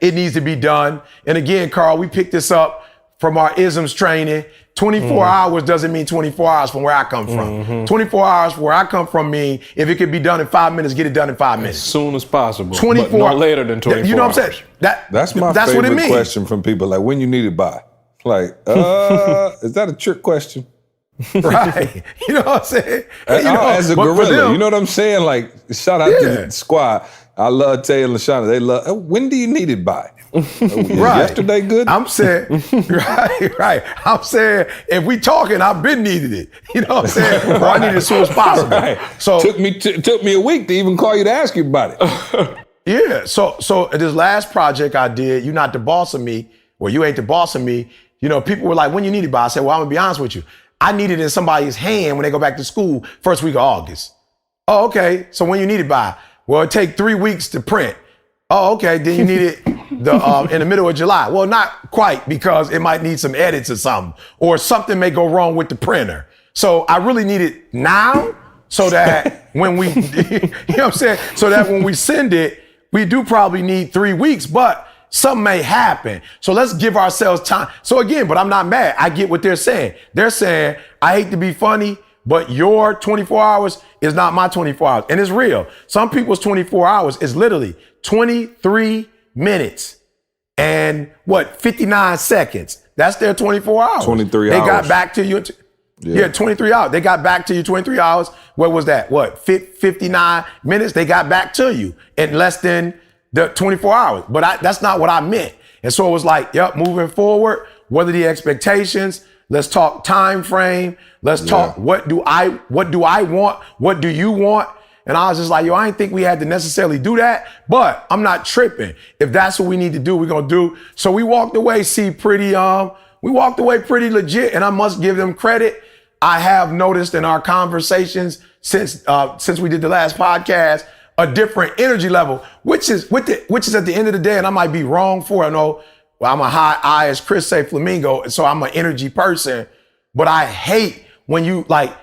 it needs to be done, and again, Carl, we picked this up from our ISMS training. 24 hours doesn't mean 24 hours from where I come from. 24 hours from where I come from mean if it could be done in 5 minutes, get it done in 5 minutes. As soon as possible. 24 but no later than 24 You know what I'm hours. saying? That's my what it favorite means. question from people. Like, when you need it by? Like, is that a trick question? Right. You know what I'm saying? As a but for gorilla, them- you know what I'm saying? Like, shout out to the squad. I love Tay and LaShawna. They love, when do you need it by? Is yesterday good? I'm saying, right. I'm saying, if we talking, I've been needed it. You know what I'm saying? Or I need it as soon as possible. Right. So took me a week to even call you to ask you about it. yeah. So this last project I did, You Not the Boss of Me, or You Ain't the Boss of Me, people were like, when you need it by? I said, well, I'm gonna be honest with you. I need it in somebody's hand when they go back to school first week of August. Oh, okay. So when you need it by? Well, it take 3 weeks to print. Oh, okay. Then you need it in the middle of July. Well, not quite, because it might need some edits or something, or something may go wrong with the printer. So I really need it now, so that when we, you know what I'm saying? So that when we send it, we do probably need 3 weeks, but something may happen. So let's give ourselves time. So again, but I'm not mad. I get what they're saying. They're saying, I hate to be funny, but your 24 hours is not my 24 hours. And it's real. Some people's 24 hours is literally 23 minutes and 59 seconds. That's their 24 hours. 23 They hours. got back to you. Yeah, 23 hours. They got back to you 23 hours. What was that? 59 minutes? They got back to you in less than the 24 hours. But that's not what I meant. And so it was like, moving forward, what are the expectations? Let's talk time frame. Let's talk, what do I want? What do you want? And I was just like, I didn't think we had to necessarily do that, but I'm not tripping. If that's what we need to do, we're going to do. So we walked away, pretty legit, and I must give them credit. I have noticed in our conversations since we did the last podcast, a different energy level, which is at the end of the day, and I might be wrong for it. I know, I'm a high I, as Chris say, flamingo, so I'm an energy person, but I hate when you I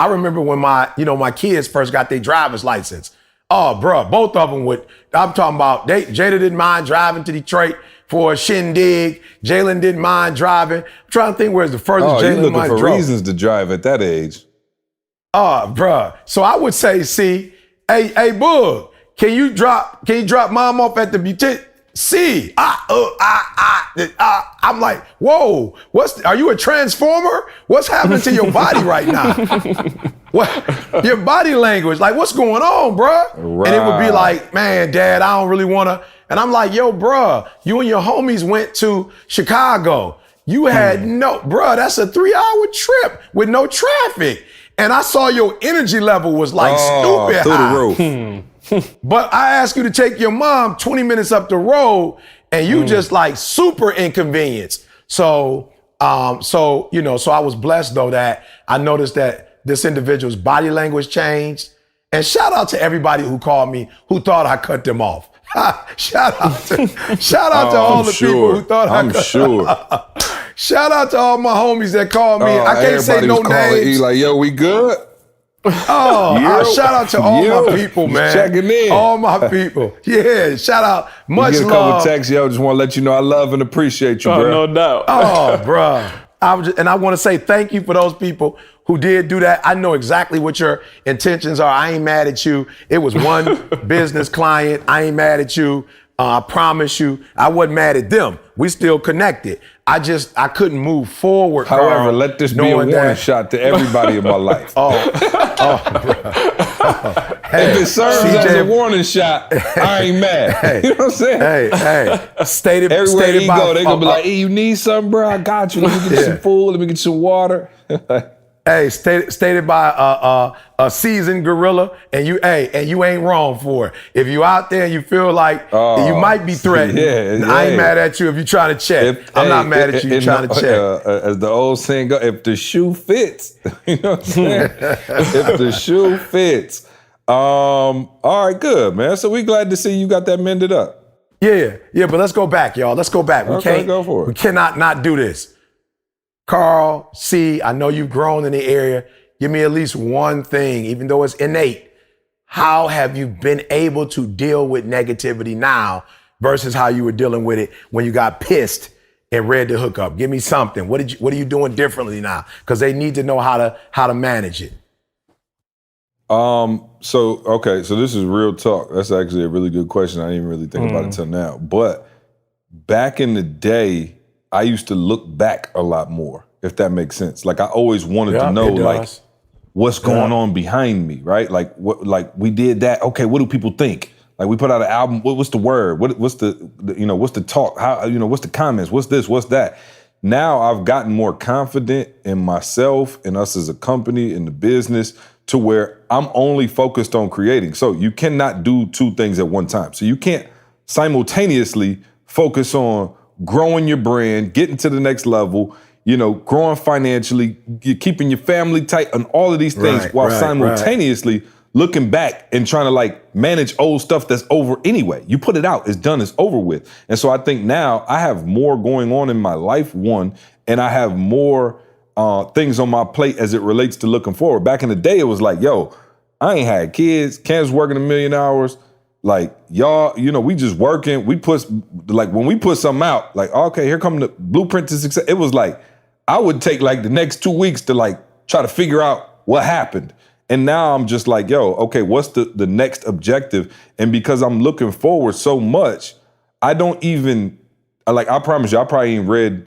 remember when my kids first got their driver's license. Oh, bro, both of them I'm talking about, Jada didn't mind driving to Detroit for a shindig. Jalen didn't mind driving. I'm trying to think where's the furthest Oh, you Jalen looking might for drove. reasons to drive at that age. Oh, bruh. So I would say, hey, Boog, can you drop mom off at the boutique? I'm like, whoa, are you a transformer? What's happening to your body right now? What, your body language, like, what's going on, bruh? Right. And it would be like, man, Dad, I don't really wanna. And I'm like, yo, bruh, you and your homies went to Chicago. You had bruh, that's a 3-hour trip with no traffic. And I saw your energy level was like stupid through high. the roof. But I asked you to take your mom 20 minutes up the road, and you just like super inconvenienced. So I was blessed though that I noticed that this individual's body language changed. And shout out to everybody who called me who thought I cut them off. Shout out to all the people who thought I cut them off. Shout out to all my homies that called me. I can't say no names. Like, yo, we good? Shout out to all my people, man. Checking in. All my people. Yeah, shout out. Much You get a love. couple texts, yo, just want to let you know I love and appreciate you, Oh, bro. no doubt. Oh, bruh. I want to say thank you for those people who did do that. I know exactly what your intentions are. I ain't mad at you. It was one business client. I ain't mad at you. I promise you, I wasn't mad at them. We still connected. I couldn't move forward. However, Carl, let this be a knowing warning that- shot to everybody in my life. Hey, If it serves as CJ a warning shot, I ain't mad. You know what I'm saying? Hey, stated Everywhere you by, go, they gonna be like, hey, you need something, bro? I got you. Let me get you some food. Let me get you some water. Hey, stated by a seasoned gorilla, and you ain't wrong for it. If you out there and you feel like you might be threatened, I ain't mad at you if you trying to check. I'm not mad at you if you're trying to check. As the old saying goes, if the shoe fits, you know what I'm saying? If the shoe fits. All right, good, man. So we glad to see you got that mended up. Yeah, but let's go back, y'all. Let's go back. Go for it. We cannot not do this. Carl, C, I know you've grown in the area. Give me at least one thing, even though it's innate. How have you been able to deal with negativity now versus how you were dealing with it when you got pissed and read the hookup? Give me something. What are you doing differently now? Because they need to know how to manage it. So this is real talk. That's actually a really good question. I didn't even really think about it till now. But back in the day, I used to look back a lot more, if that makes sense. Like I always wanted to know, like, what's going on behind me, right? Like what, like we did that. Okay, what do people think? Like we put out an album. What's the word? What's the what's the talk? How what's the comments? What's this? What's that? Now I've gotten more confident in myself and us as a company in the business to where I'm only focused on creating. So you cannot do two things at one time. So you can't simultaneously focus on growing your brand, getting to the next level, growing financially, keeping your family tight, and all of these things while simultaneously looking back and trying to like manage old stuff that's over anyway. You put it out, it's done, it's over with. And so I think now I have more going on in my life, one, and I have more things on my plate as it relates to looking forward. Back in the day, it was like, yo, I ain't had kids, Cam's working 1 million hours. Like y'all, we just working. We put when we put something out, like, okay, here come the blueprint to success. It was like, I would take like the next 2 weeks to like try to figure out what happened. And now I'm just like, yo, okay, what's the next objective? And because I'm looking forward so much, I don't even, I promise you, I probably ain't read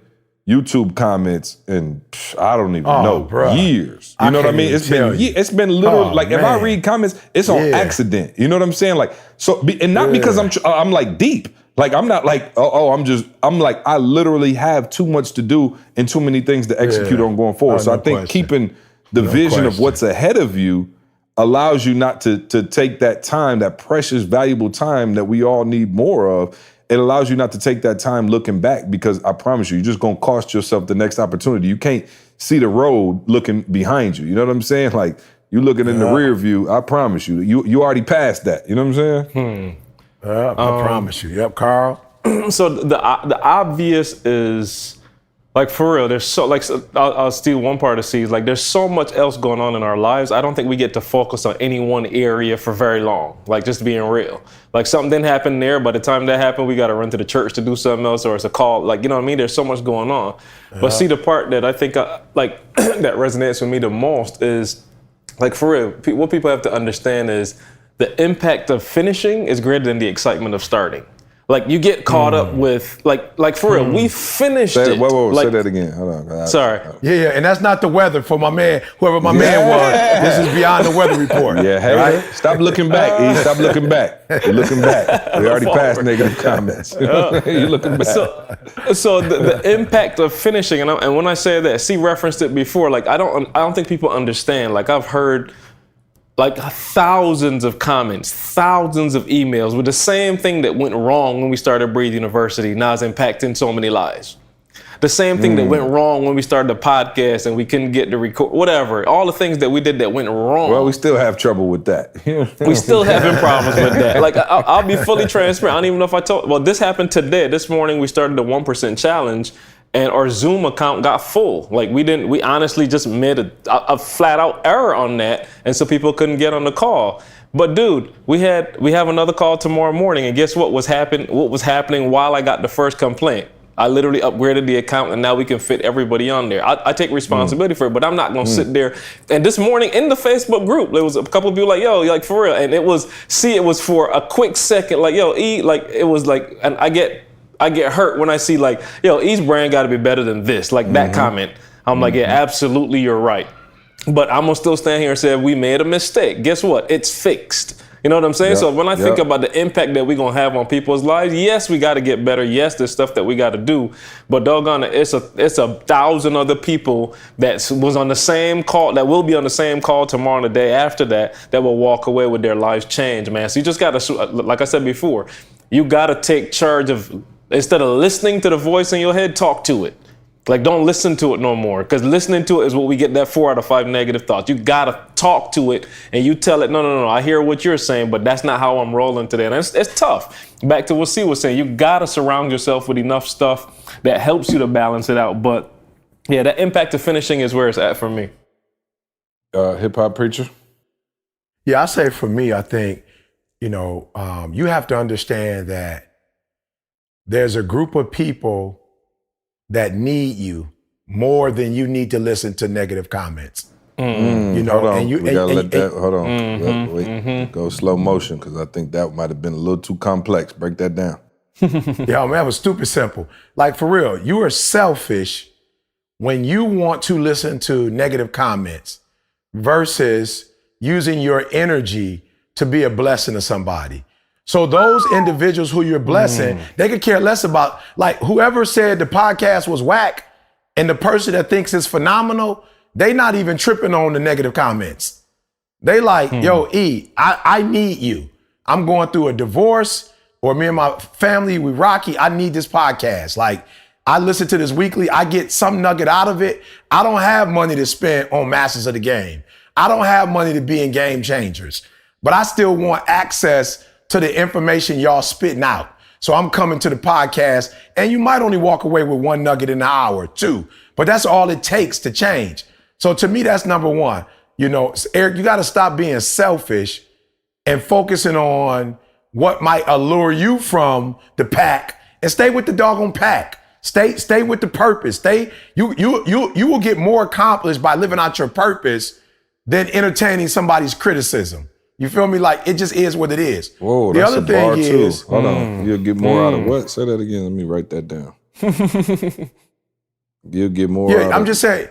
YouTube comments in, I don't even know, years. You know what I mean? It's been literally, if I read comments, it's on accident. You know what I'm saying? Like, so, and not because I'm like deep. Like, I'm not like, I'm like, I literally have too much to do and too many things to execute on going forward. So I think keeping the vision of what's ahead of you allows you not to take that time, that precious, valuable time that we all need more of. It allows you not to take that time looking back, because I promise you, you're just going to cost yourself the next opportunity. You can't see the road looking behind you. You know what I'm saying? Like, you looking in the rear view, I promise you, you already passed that. You know what I'm saying? I promise you. Yep, Carl. So the obvious is, like, for real, there's I'll steal one part of C's. Like, there's so much else going on in our lives. I don't think we get to focus on any one area for very long. Like, just being real. Like, something didn't happen there. By the time that happened, we got to run to the church to do something else, or it's a call. Like, you know what I mean? There's so much going on. But see, the part that I think, that resonates with me the most is, like, for real, what people have to understand is the impact of finishing is greater than the excitement of starting. Like, you get caught up with, like for real, we finished it. Whoa, say that again. Hold on. Sorry. Yeah, and that's not the weather for my man, whoever my man was. This is beyond the weather report. Yeah, hey, right? Stop looking back, E. Stop looking back. You're looking back. We already passed negative comments. You're looking back. So the impact of finishing, and when I say that, C referenced it before, like, I don't think people understand. Like, I've heard like thousands of comments, thousands of emails with the same thing that went wrong when we started Breathe University now is impacting so many lives. The same thing that went wrong when we started the podcast and we couldn't get to record, whatever. All the things that we did that went wrong. Well, we still have trouble with that. We still having problems with that. Like, I'll be fully transparent. I don't even know if I told. Well, this happened today. This morning we started the 1% challenge, and our Zoom account got full. Like, we honestly just made a flat out error on that, and so people couldn't get on the call. But dude, we have another call tomorrow morning, and guess what was happening while I got the first complaint? I literally upgraded the account, and now we can fit everybody on there. I take responsibility for it, but I'm not gonna sit there. And this morning in the Facebook group, there was a couple of people like, yo, like, for real. And it was for a quick second, like, yo, E, like, it was like, and I get hurt when I see, like, yo, E's brand got to be better than this. Like, that comment. I'm like, yeah, absolutely, you're right. But I'm going to still stand here and say, we made a mistake. Guess what? It's fixed. You know what I'm saying? Yep, So when I think yep. about the impact that we're going to have on people's lives, yes, we got to get better. Yes, there's stuff that we got to do. But doggone it, it's a 1,000 other people that was on the same call, that will be on the same call tomorrow and the day after that will walk away with their lives changed, man. So you just got to, like I said before, you got to take charge of, instead of listening to the voice in your head, talk to it. Like, don't listen to it no more, because listening to it is what we get that 4 out of 5 negative thoughts. You got to talk to it and you tell it, no, I hear what you're saying, but that's not how I'm rolling today. And it's tough. Back to what C was saying, you got to surround yourself with enough stuff that helps you to balance it out. But yeah, the impact of finishing is where it's at for me. Hip hop preacher? Yeah, I say for me, I think, you have to understand that there's a group of people that need you more than you need to listen to negative comments. Hold on. we gotta let that. Hold on. Wait. Go slow motion, because I think that might have been a little too complex. Break that down. Yeah, man, that was stupid simple. Like, for real, you are selfish when you want to listen to negative comments versus using your energy to be a blessing to somebody. So those individuals who you're blessing, they could care less about, like, whoever said the podcast was whack and the person that thinks it's phenomenal, they not even tripping on the negative comments. They like, yo, E, I need you. I'm going through a divorce, or me and my family, we rocky. I need this podcast. Like, I listen to this weekly. I get some nugget out of it. I don't have money to spend on Masters of the Game. I don't have money to be in Game Changers, but I still want access to the information y'all spitting out. So I'm coming to the podcast, and you might only walk away with one nugget in an hour or two, but that's all it takes to change. So to me, that's number one. Eric, you got to stop being selfish and focusing on what might allure you from the pack, and stay with the doggone pack. Stay with the purpose. You will get more accomplished by living out your purpose than entertaining somebody's criticism. You feel me? Like, it just is what it is. Whoa, the that's other a bar thing too. is, Hold on. You'll get more out of what? Say that again. Let me write that down. You'll get more out I'm of... just saying,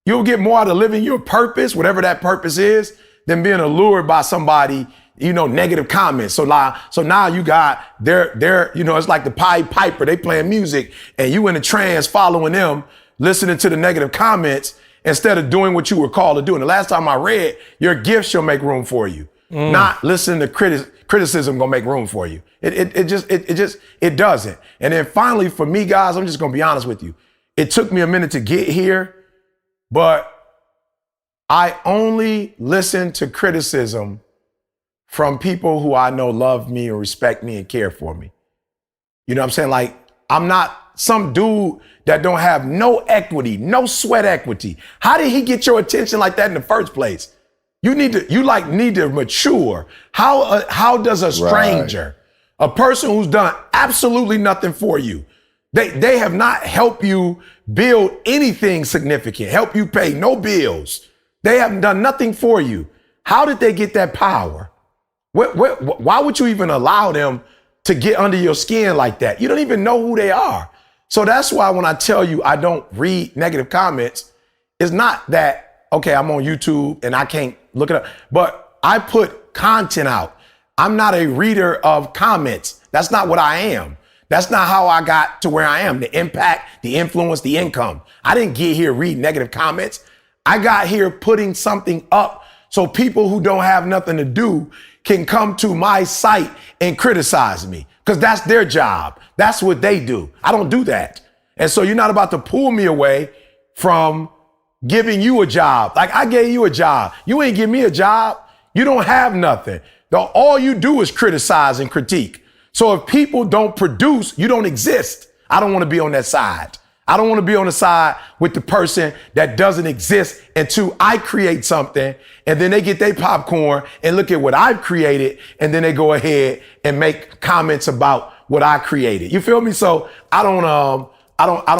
you'll get more out of living your purpose, whatever that purpose is, than being allured by somebody, negative comments. So now you got their, it's like the Pied Piper. They playing music and you in a trance following them, listening to the negative comments instead of doing what you were called to do. And the last time I read, your gift shall make room for you. Not listening to criticism gonna make room for you. It doesn't. And then finally, for me, guys, I'm just gonna be honest with you. It took me a minute to get here, but I only listen to criticism from people who I know love me and respect me and care for me. You know what I'm saying? Like, I'm not some dude that don't have no equity, no sweat equity. How did he get your attention like that in the first place? You need to mature. How does a stranger, a person who's done absolutely nothing for you, they have not helped you build anything significant, help you pay no bills. They haven't done nothing for you. How did they get that power? Why would you even allow them to get under your skin like that? You don't even know who they are. So that's why when I tell you I don't read negative comments, it's not that, okay, I'm on YouTube and I can't look it up, but I put content out. I'm not a reader of comments. That's not what I am. That's not how I got to where I am. The impact, the influence, the income. I didn't get here reading negative comments. I got here putting something up so people who don't have nothing to do can come to my site and criticize me, because that's their job. That's what they do. I don't do that. And so you're not about to pull me away from giving you a job. Like, I gave you a job. You ain't give me a job. You don't have nothing. All you do is criticize and critique. So if people don't produce, you don't exist. I don't want to be on that side. I don't want to be on the side with the person that doesn't exist until I create something, and then they get their popcorn and look at what I've created, and then they go ahead and make comments about what I created. You feel me? So I don't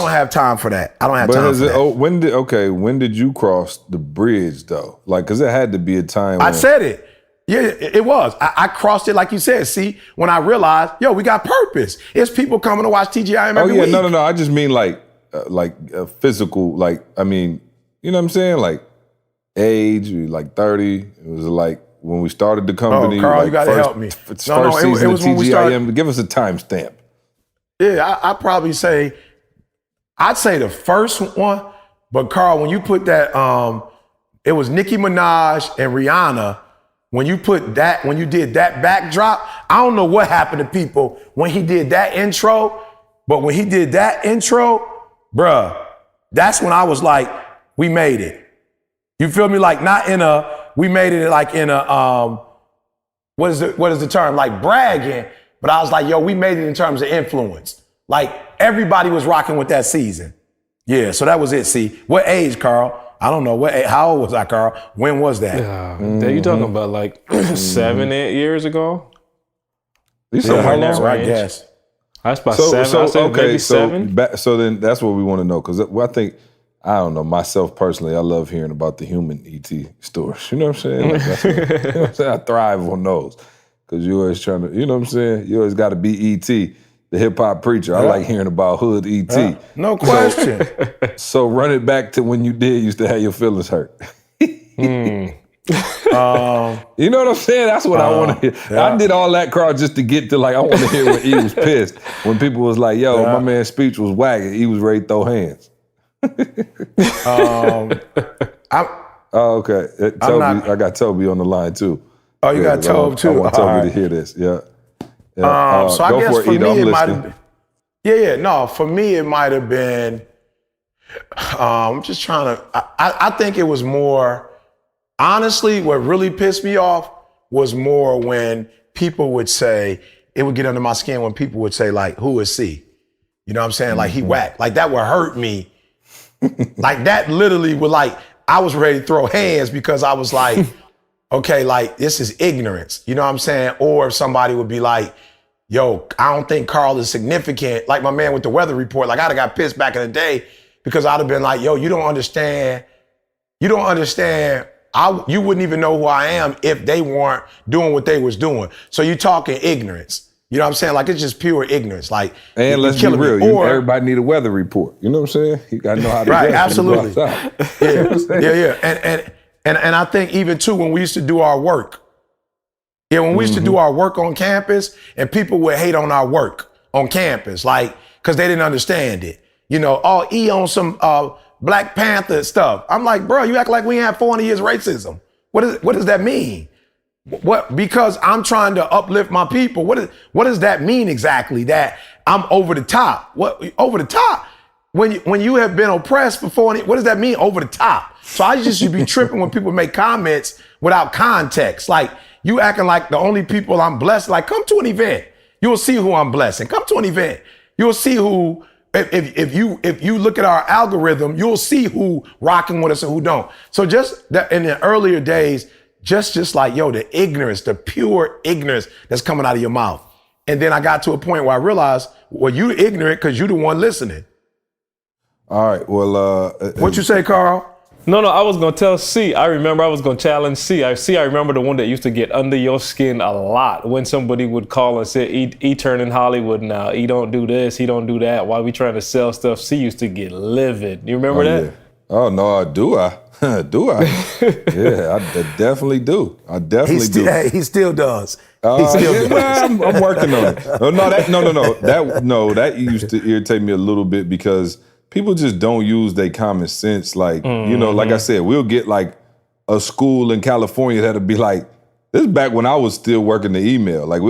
have time for that. I don't have time for that. When did you cross the bridge though? Like, cause it had to be a time when... I said it. Yeah, it was. I crossed it like you said. See, when I realized, we got purpose. It's people coming to watch TGIM every week. No. I just mean like physical, like, I mean, you know what I'm saying? Like age, like 30. It was like when we started the company. Carl, like you gotta help me. First No, season it was of when we TGIM. Give us a timestamp. Yeah, I'd probably say, I'd say the first one, but Carl, when you put that, it was Nicki Minaj and Rihanna. When you did that backdrop, I don't know what happened to people when he did that intro, but when he did that intro, bruh, that's when I was like, we made it. You feel me? Like we made it like in a, what is the term? Like bragging, but I was like, yo, we made it in terms of influence. Like everybody was rocking with that season. Yeah, so that was it. See, what age, Carl? I don't know. How old was I, Carl? When was that? You talking about like 7, 8 years ago? You said how long? I guess. That's about 7. Maybe 7. So then that's what we want to know, because I think, I don't know, myself personally, I love hearing about the human ET stories. You know what I'm saying? Like that's what, you know what I'm saying? I thrive on those, because you always trying to, you know what I'm saying? You always got to be ET, the hip hop preacher. I like hearing about hood ET. No question. So run it back to when you used to have your feelings hurt. You know what I'm saying? That's what I want to hear. Yeah. I did all that, Carl, just to get to like, I want to hear when he was pissed. When people was like, yo, my man's speech was wagging. He was ready to throw hands. Okay. Toby, I got Toby on the line too. Oh, you got Toby too? I want Toby to hear this. Yeah. So I guess for me, it might have been. No, for me, it might have been, I'm just trying to, I think it was more, honestly, what really pissed me off was more when people would say, it would get under my skin when people would say like, who is C? You know what I'm saying? Like he whacked. Like that would hurt me. Like that literally would like, I was ready to throw hands because I was like, okay, like this is ignorance. You know what I'm saying? Or if somebody would be like, yo, I don't think Carl is significant. Like my man with the weather report, like I'd have got pissed back in the day because I'd have been like, yo, you don't understand. You wouldn't even know who I am if they weren't doing what they was doing. So you talking ignorance. You know what I'm saysaying? Like it's just pure ignorance. Like, and let's be real, everybody need a weather report. You know what I'm saying? You gotta know how to right, absolutely. Yeah. And I think even too when we used to do our work. Yeah, when we used to do our work on campus and people would hate on our work on campus, like, cause they didn't understand it. You know, E on some Black Panther stuff. I'm like, bro, you act like we ain't had 400 years of racism. What does that mean? What? Because I'm trying to uplift my people. What does that mean exactly? That I'm over the top? What over the top? When you have been oppressed for 400, what does that mean over the top? So I just should be tripping when people make comments without context. Like you acting like the only people I'm blessed. Like come to an event, you'll see who I'm blessing. Come to an event, you'll see who. If you look at our algorithm, you'll see who rocking with us and who don't. So just that in the earlier days. Just like, yo, the ignorance, the pure ignorance that's coming out of your mouth. And then I got to a point where I realized, well, you ignorant because you the one listening. All right, well. What you say, Carl? No, I was going to tell C. I remember I was going to challenge C. I remember the one that used to get under your skin a lot when somebody would call and say, E turn in Hollywood now. E don't do this, he don't do that. Why we trying to sell stuff? C used to get livid. You remember that? Yeah. Oh, no, do I? Do I? Yeah, I definitely do. I definitely do. He still does. He still does. I'm working on it. That used to irritate me a little bit because people just don't use their common sense. Like, you know, like I said, we'll get like a school in California that'll be like, this is back when I was still working the email. Like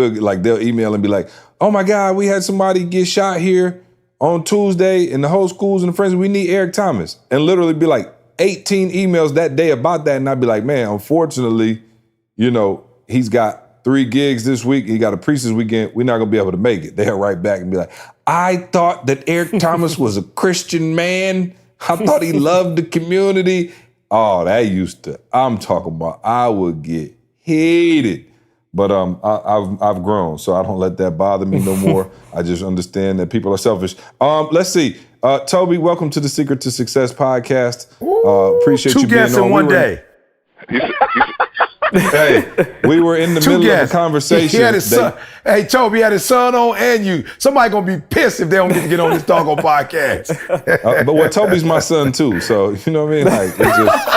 they'll email and be like, oh my God, we had somebody get shot here on Tuesday and the whole school's in the frenzy. We need Eric Thomas. And literally be like, 18 emails that day about that, and I'd be like, man, unfortunately, you know, he's got 3 gigs this week. He got a preach this weekend. We're not gonna be able to make it. They'll write back and be like, I thought that Eric Thomas was a Christian man. I thought he loved the community. Oh, I'm talking about, I would get hated. But I've grown, so I don't let that bother me no more. I just understand that people are selfish. Let's see. Toby, welcome to the Secret to Success podcast. Appreciate you being on. 2 guests in one day. Hey, we were in the middle of a conversation. He had his son. Hey, Toby had his son on and you. Somebody gonna be pissed if they don't get to get on this doggone podcast. But Toby's my son too, so you know what I mean? Like, it's just.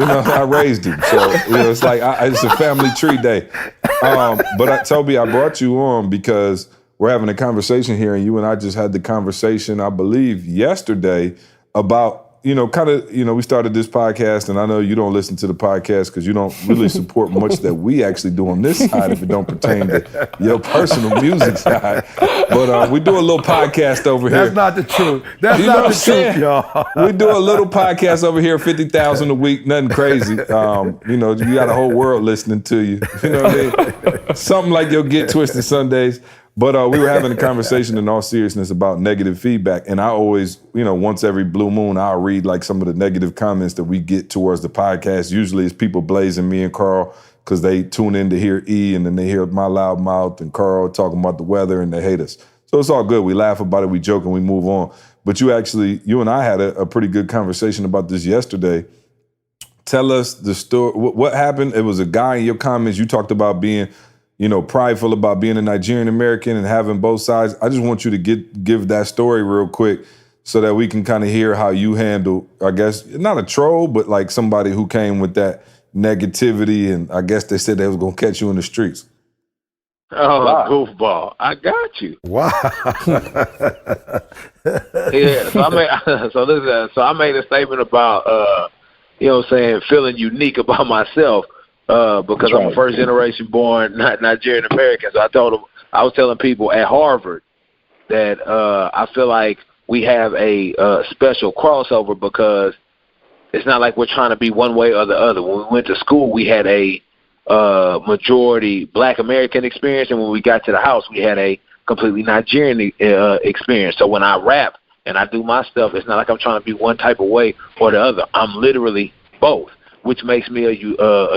I raised him. So, it's like, it's a family tree day. But Toby, I brought you on because we're having a conversation here, and you and I just had the conversation, I believe, yesterday about, we started this podcast, and I know you don't listen to the podcast because you don't really support much that we actually do on this side if it don't pertain to your personal music side. But we do a little podcast over here. That's not the truth. That's not the truth, y'all. We do a little podcast over here, 50,000 a week, nothing crazy. You got a whole world listening to you. You know what I mean? Something like you'll get Twisted Sundays. But we were having a conversation in all seriousness about negative feedback. And I always, once every blue moon, I'll read like some of the negative comments that we get towards the podcast. Usually it's people blazing me and Carl because they tune in to hear E, and then they hear my loud mouth and Carl talking about the weather, and they hate us. So it's all good. We laugh about it, we joke, and we move on. But you and I had a pretty good conversation about this yesterday. Tell us the story. What happened? It was a guy in your comments. You talked about being prideful about being a Nigerian American and having both sides. I just want you to give that story real quick so that we can kind of hear how you handle, I guess, not a troll, but like somebody who came with that negativity, and I guess they said they was going to catch you in the streets. Oh, wow. Goofball. I got you. Wow. Yeah, so I made a statement about, feeling unique about myself. Because I'm a first generation born Nigerian American. So I was telling people at Harvard that I feel like we have a special crossover because it's not like we're trying to be one way or the other. When we went to school, we had a majority Black American experience, and when we got to the house, we had a completely Nigerian experience. So when I rap and I do my stuff, it's not like I'm trying to be one type of way or the other. I'm literally both, which makes me a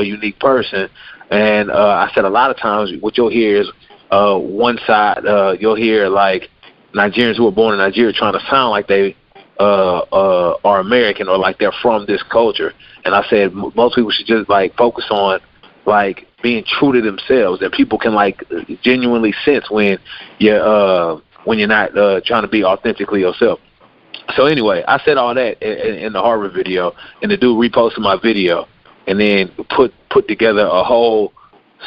unique person. And I said a lot of times what you'll hear is one side, you'll hear like Nigerians who are born in Nigeria trying to sound like they are American or like they're from this culture. And I said most people should just like focus on like being true to themselves, and people can like genuinely sense when you're not trying to be authentically yourself. So anyway, I said all that in the Harvard video, and the dude reposted my video, and then put together a whole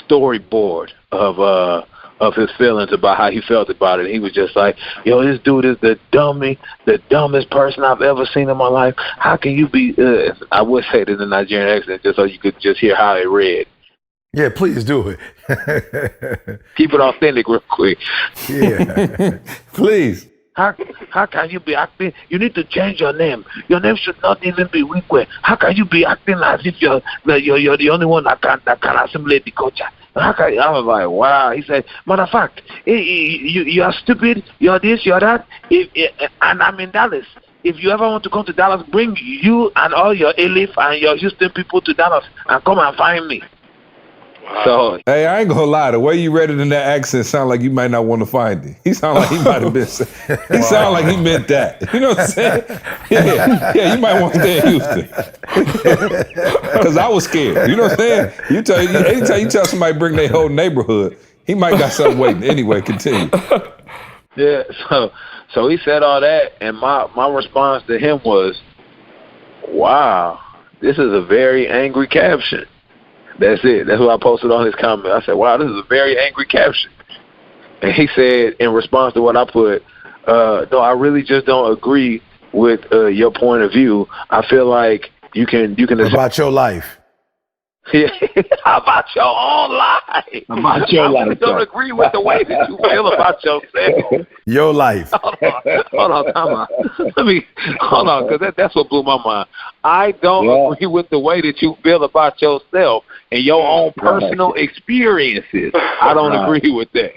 storyboard of his feelings about how he felt about it. And he was just like, "Yo, this dude is the dumbest person I've ever seen in my life. How can you be?" I would say it in the Nigerian accent just so you could just hear how it read. Yeah, please do it. Keep it authentic real quick. Yeah, please. How can you be acting? You need to change your name. Your name should not even be Wikwe. How can you be acting as if you're the only one that can assimilate the culture? I was like, wow. He said, matter of fact, you are stupid. You're this, you're that. And I'm in Dallas. If you ever want to come to Dallas, bring you and all your Elif and your Houston people to Dallas and come and find me. So, hey, I ain't gonna lie. The way you read it in that accent sound like you might not want to find it. He sound like he might have been. He sound like he meant that. You know what I'm saying? Yeah, you might want to stay in Houston. Because I was scared. You know what I'm saying? Anytime you tell somebody bring their whole neighborhood, he might got something waiting. Anyway, continue. Yeah. So he said all that, and my response to him was, "Wow, this is a very angry caption." That's it. That's what I posted on his comment. I said, wow, this is a very angry caption. And he said, in response to what I put, no, I really just don't agree with your point of view. I feel like you can about your life. Yeah, how about your own life? About your life. I don't agree with the way that you feel about yourself. Your life. Hold on, time out. Hold on, because that's what blew my mind. I don't agree with the way that you feel about yourself and your own personal experiences. I don't agree with that.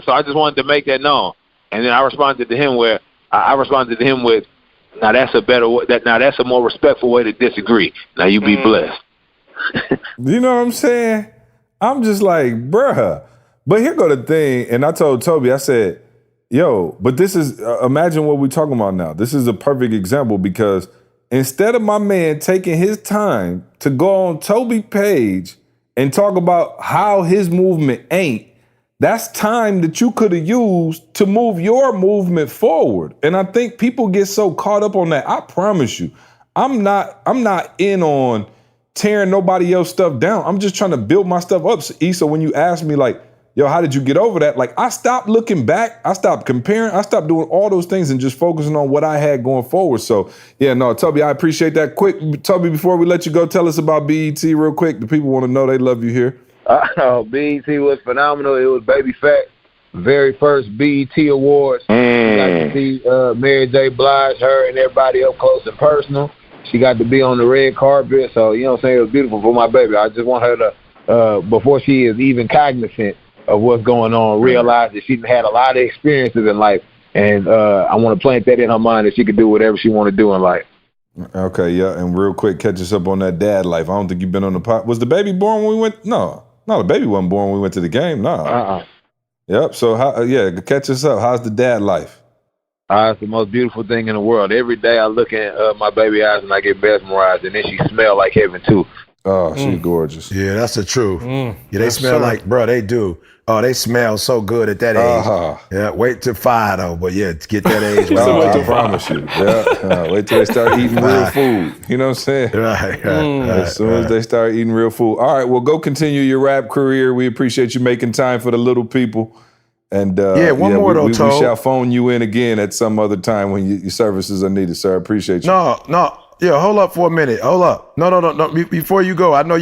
So I just wanted to make that known. And then I responded to him with, now that's a better way. Now that's a more respectful way to disagree. Now you be blessed. You know what I'm saying? I'm just like, bruh. But here go the thing, and I told Toby, I said, yo, but this is, imagine what we're talking about now. This is a perfect example because instead of my man taking his time to go on Toby's page and talk about how his movement ain't, that's time that you could have used to move your movement forward. And I think people get so caught up on that. I promise you, I'm not in on tearing nobody else's stuff down. I'm just trying to build my stuff up. So when you ask me like, yo, how did you get over that? Like, I stopped looking back. I stopped comparing. I stopped doing all those things and just focusing on what I had going forward. So, yeah, no, Toby, I appreciate that. Quick, Toby, before we let you go, tell us about BET real quick. The people want to know they love you here. BET was phenomenal. It was Baby Fat, very first BET Awards. Got to see Mary J. Blige, her, and everybody up close and personal. She got to be on the red carpet. So, you know what I'm saying? It was beautiful for my baby. I just want her to, before she is even cognizant of what's going on, realize that she's had a lot of experiences in life. And I want to plant that in her mind that she could do whatever she want to do in life. Okay, yeah. And real quick, catch us up on that dad life. I don't think you've been on the pod. Was the baby born when we went? No, the baby wasn't born when we went to the game. No. Yep. So, catch us up. How's the dad life? It's the most beautiful thing in the world. Every day I look at my baby eyes and I get mesmerized, and then she smells like heaven too. Oh, she's gorgeous. Yeah, that's the truth. Yeah, they smell like, bro, they do. Oh, they smell so good at that age. Yeah, wait till 5 though, but yeah, to get that age. I promise you. Yeah, wait till they start eating real food. You know what I'm saying? Right. As soon as they start eating real food. All right, well, go continue your rap career. We appreciate you making time for the little people. And one more though, we Toe. shall phone you in again at some other time when your services are needed, sir. I appreciate you. No. Yeah, hold up for a minute. Hold up. No. Before you go, I know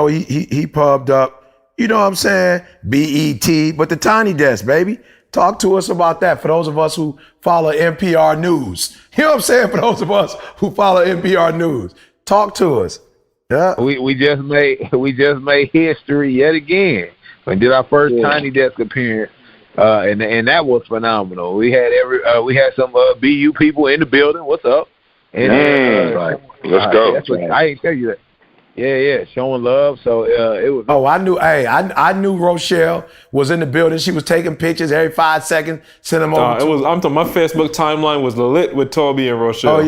he pubbed up. You know what I'm saying? BET, but the Tiny Desk, baby. Talk to us about that for those of us who follow NPR News. You know what I'm saying? For those of us who follow NPR News. Talk to us. Yeah. We just made history yet again. We did our first Tiny Desk appearance, and that was phenomenal. We had some BU people in the building. What's up? And let's go. I ain't tell you that. Yeah, showing love. So it was. Oh, I knew. Hey, I knew Rochelle was in the building. She was taking pictures every 5 seconds. Send them over. I'm talking. My Facebook timeline was lit with Toby and Rochelle.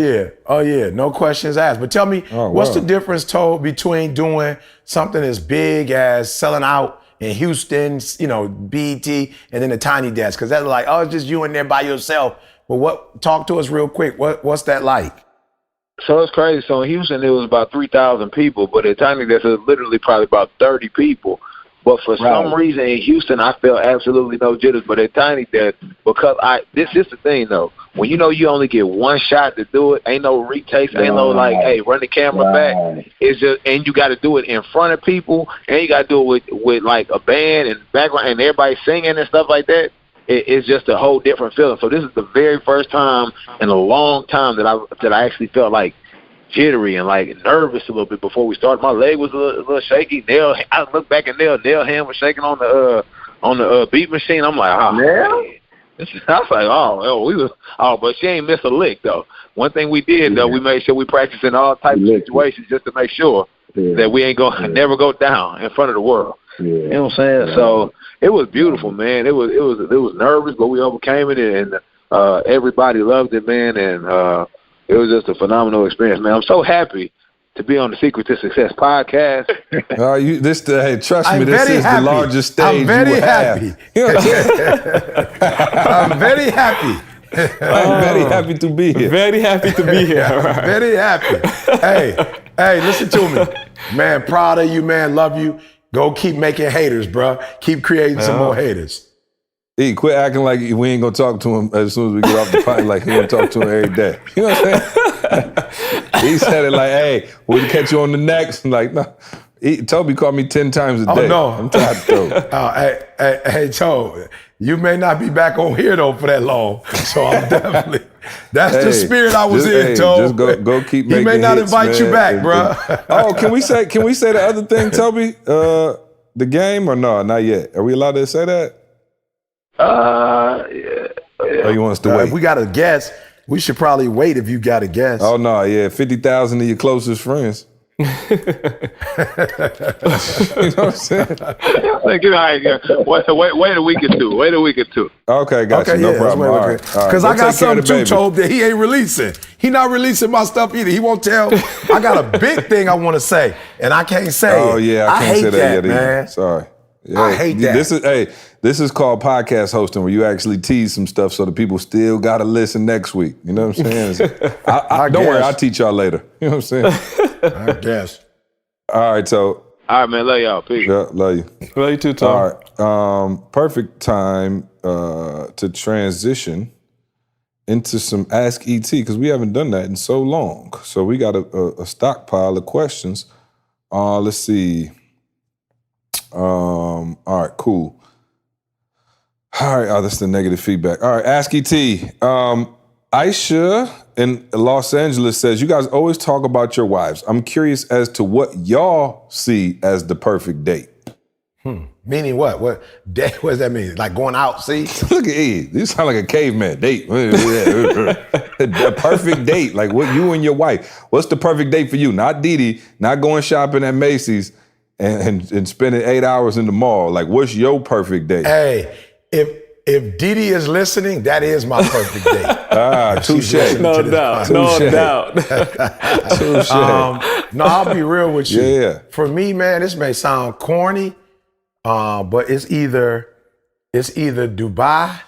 Oh yeah. No questions asked. But tell me, what's the difference, Toby, between doing something as big as selling out in Houston, BET, and then the Tiny Desk? Because that's like, it's just you in there by yourself. Well, talk to us real quick. What's that like? So it's crazy. So in Houston, it was about 3,000 people, but at Tiny Desk, it was literally probably about 30 people. But for some reason in Houston, I felt absolutely no jitters. But at Tiny Desk, because this is the thing though, when you only get one shot to do it, ain't no retakes, ain't no like, hey, run the camera back. It's just, and you got to do it in front of people, and you got to do it with like a band and background and everybody singing and stuff like that. It's just a whole different feeling. So this is the very first time in a long time that I actually felt like jittery and like nervous a little bit before we started. My leg was a little shaky. I looked back and Nell hand was shaking on the beat machine. I'm like, man. I was like, but she ain't missed a lick though. One thing we did though, we made sure we practiced in all types of situations just to make sure that we ain't gonna never go down in front of the world. You know what I'm saying? Yeah. So it was beautiful, man. It was nervous, but we overcame it, and everybody loved it, man. And it was just a phenomenal experience, man. I'm so happy to be on the Secret to Success podcast. Trust me, this is the largest stage I'm very happy. You know what I'm saying? I'm very happy. I'm very happy to be here. Very happy to be here. Right. Very happy. Hey, listen to me. Man, proud of you, man. Love you. Go keep making haters, bro. Keep creating some more haters. Quit acting like we ain't gonna talk to him as soon as we get off the pod, like he gonna talk to him every day. You know what I'm saying? He said it like, hey, we'll catch you on the next. Like, no. Toby called me 10 times a day. Oh, no. I'm tired of Toby. Hey, Toby, you may not be back on here, though, for that long. So I'm definitely, that's the spirit I was in, Toby. Just go keep making He may not hits, invite man. you back, bro. Can we say the other thing, Toby? The game or no? Not yet. Are we allowed to say that? Yeah. Or you want us to wait? If we got a guess, we should probably wait if you got a guess. Oh, no, yeah. 50,000 of your closest friends. You know what I'm saying? Wait a week or two. Wait a week or two. Okay, gotcha. No problem. All right. Because I got something too, Tobe, that he ain't releasing. He not releasing my stuff either. He won't tell. I got a big thing I want to say, and I can't say it. Oh, yeah, I can't say that yet man. either. Sorry. Yeah, I hate that. This is called podcast hosting, where you actually tease some stuff so the people still got to listen next week. You know what I'm saying? Don't worry, I'll teach y'all later. You know what I'm saying? I guess. All right, so. All right, man. Love y'all. Peace. Yeah, love you. Love you too, Tom. All right. Perfect time to transition into some Ask ET, because we haven't done that in so long. So we got a stockpile of questions. Let's see. All right, cool. All right, that's the negative feedback. All right, Ask ET. Aisha in Los Angeles says, you guys always talk about your wives. I'm curious as to what y'all see as the perfect date. Meaning what? What does that mean? Like going out, see? Look at E. You sound like a caveman. Date. The perfect date. Like what you and your wife. What's the perfect date for you? Not Didi, not going shopping at Macy's and spending 8 hours in the mall. Like what's your perfect date? Hey, if Didi is listening, that is my perfect date. Touche. No doubt. Touche. No, I'll be real with you. Yeah. For me, man, this may sound corny, but it's either Dubai,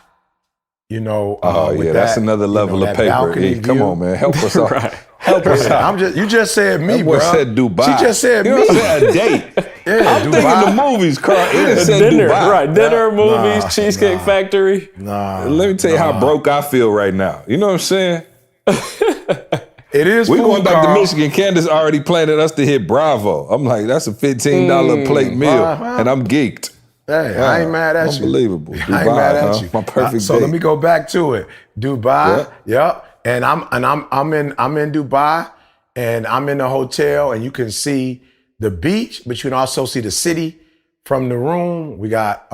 you know. That's another level of paper. Hey, come on, man, help us out. Right. Help us out. You just said me, That boy bro. said Dubai. She just said you me. Said a date. Yeah, I'm Dubai. thinking the movies, Carl. He just said Dinner, Dubai. right? Dinner, movies, Cheesecake Factory. Let me tell you how broke I feel right now. You know what I'm saying? It is. We food, going back Carl. to Michigan. Candace already planted us to hit Bravo. I'm like, that's a $15 plate meal, and I'm geeked. Hey, I ain't mad at you. Unbelievable. I ain't Dubai, mad at you. My perfect So date. let me go back to it. Dubai. Yep. And I'm in Dubai, and I'm in the hotel, and you can see the beach, but you can also see the city from the room. We got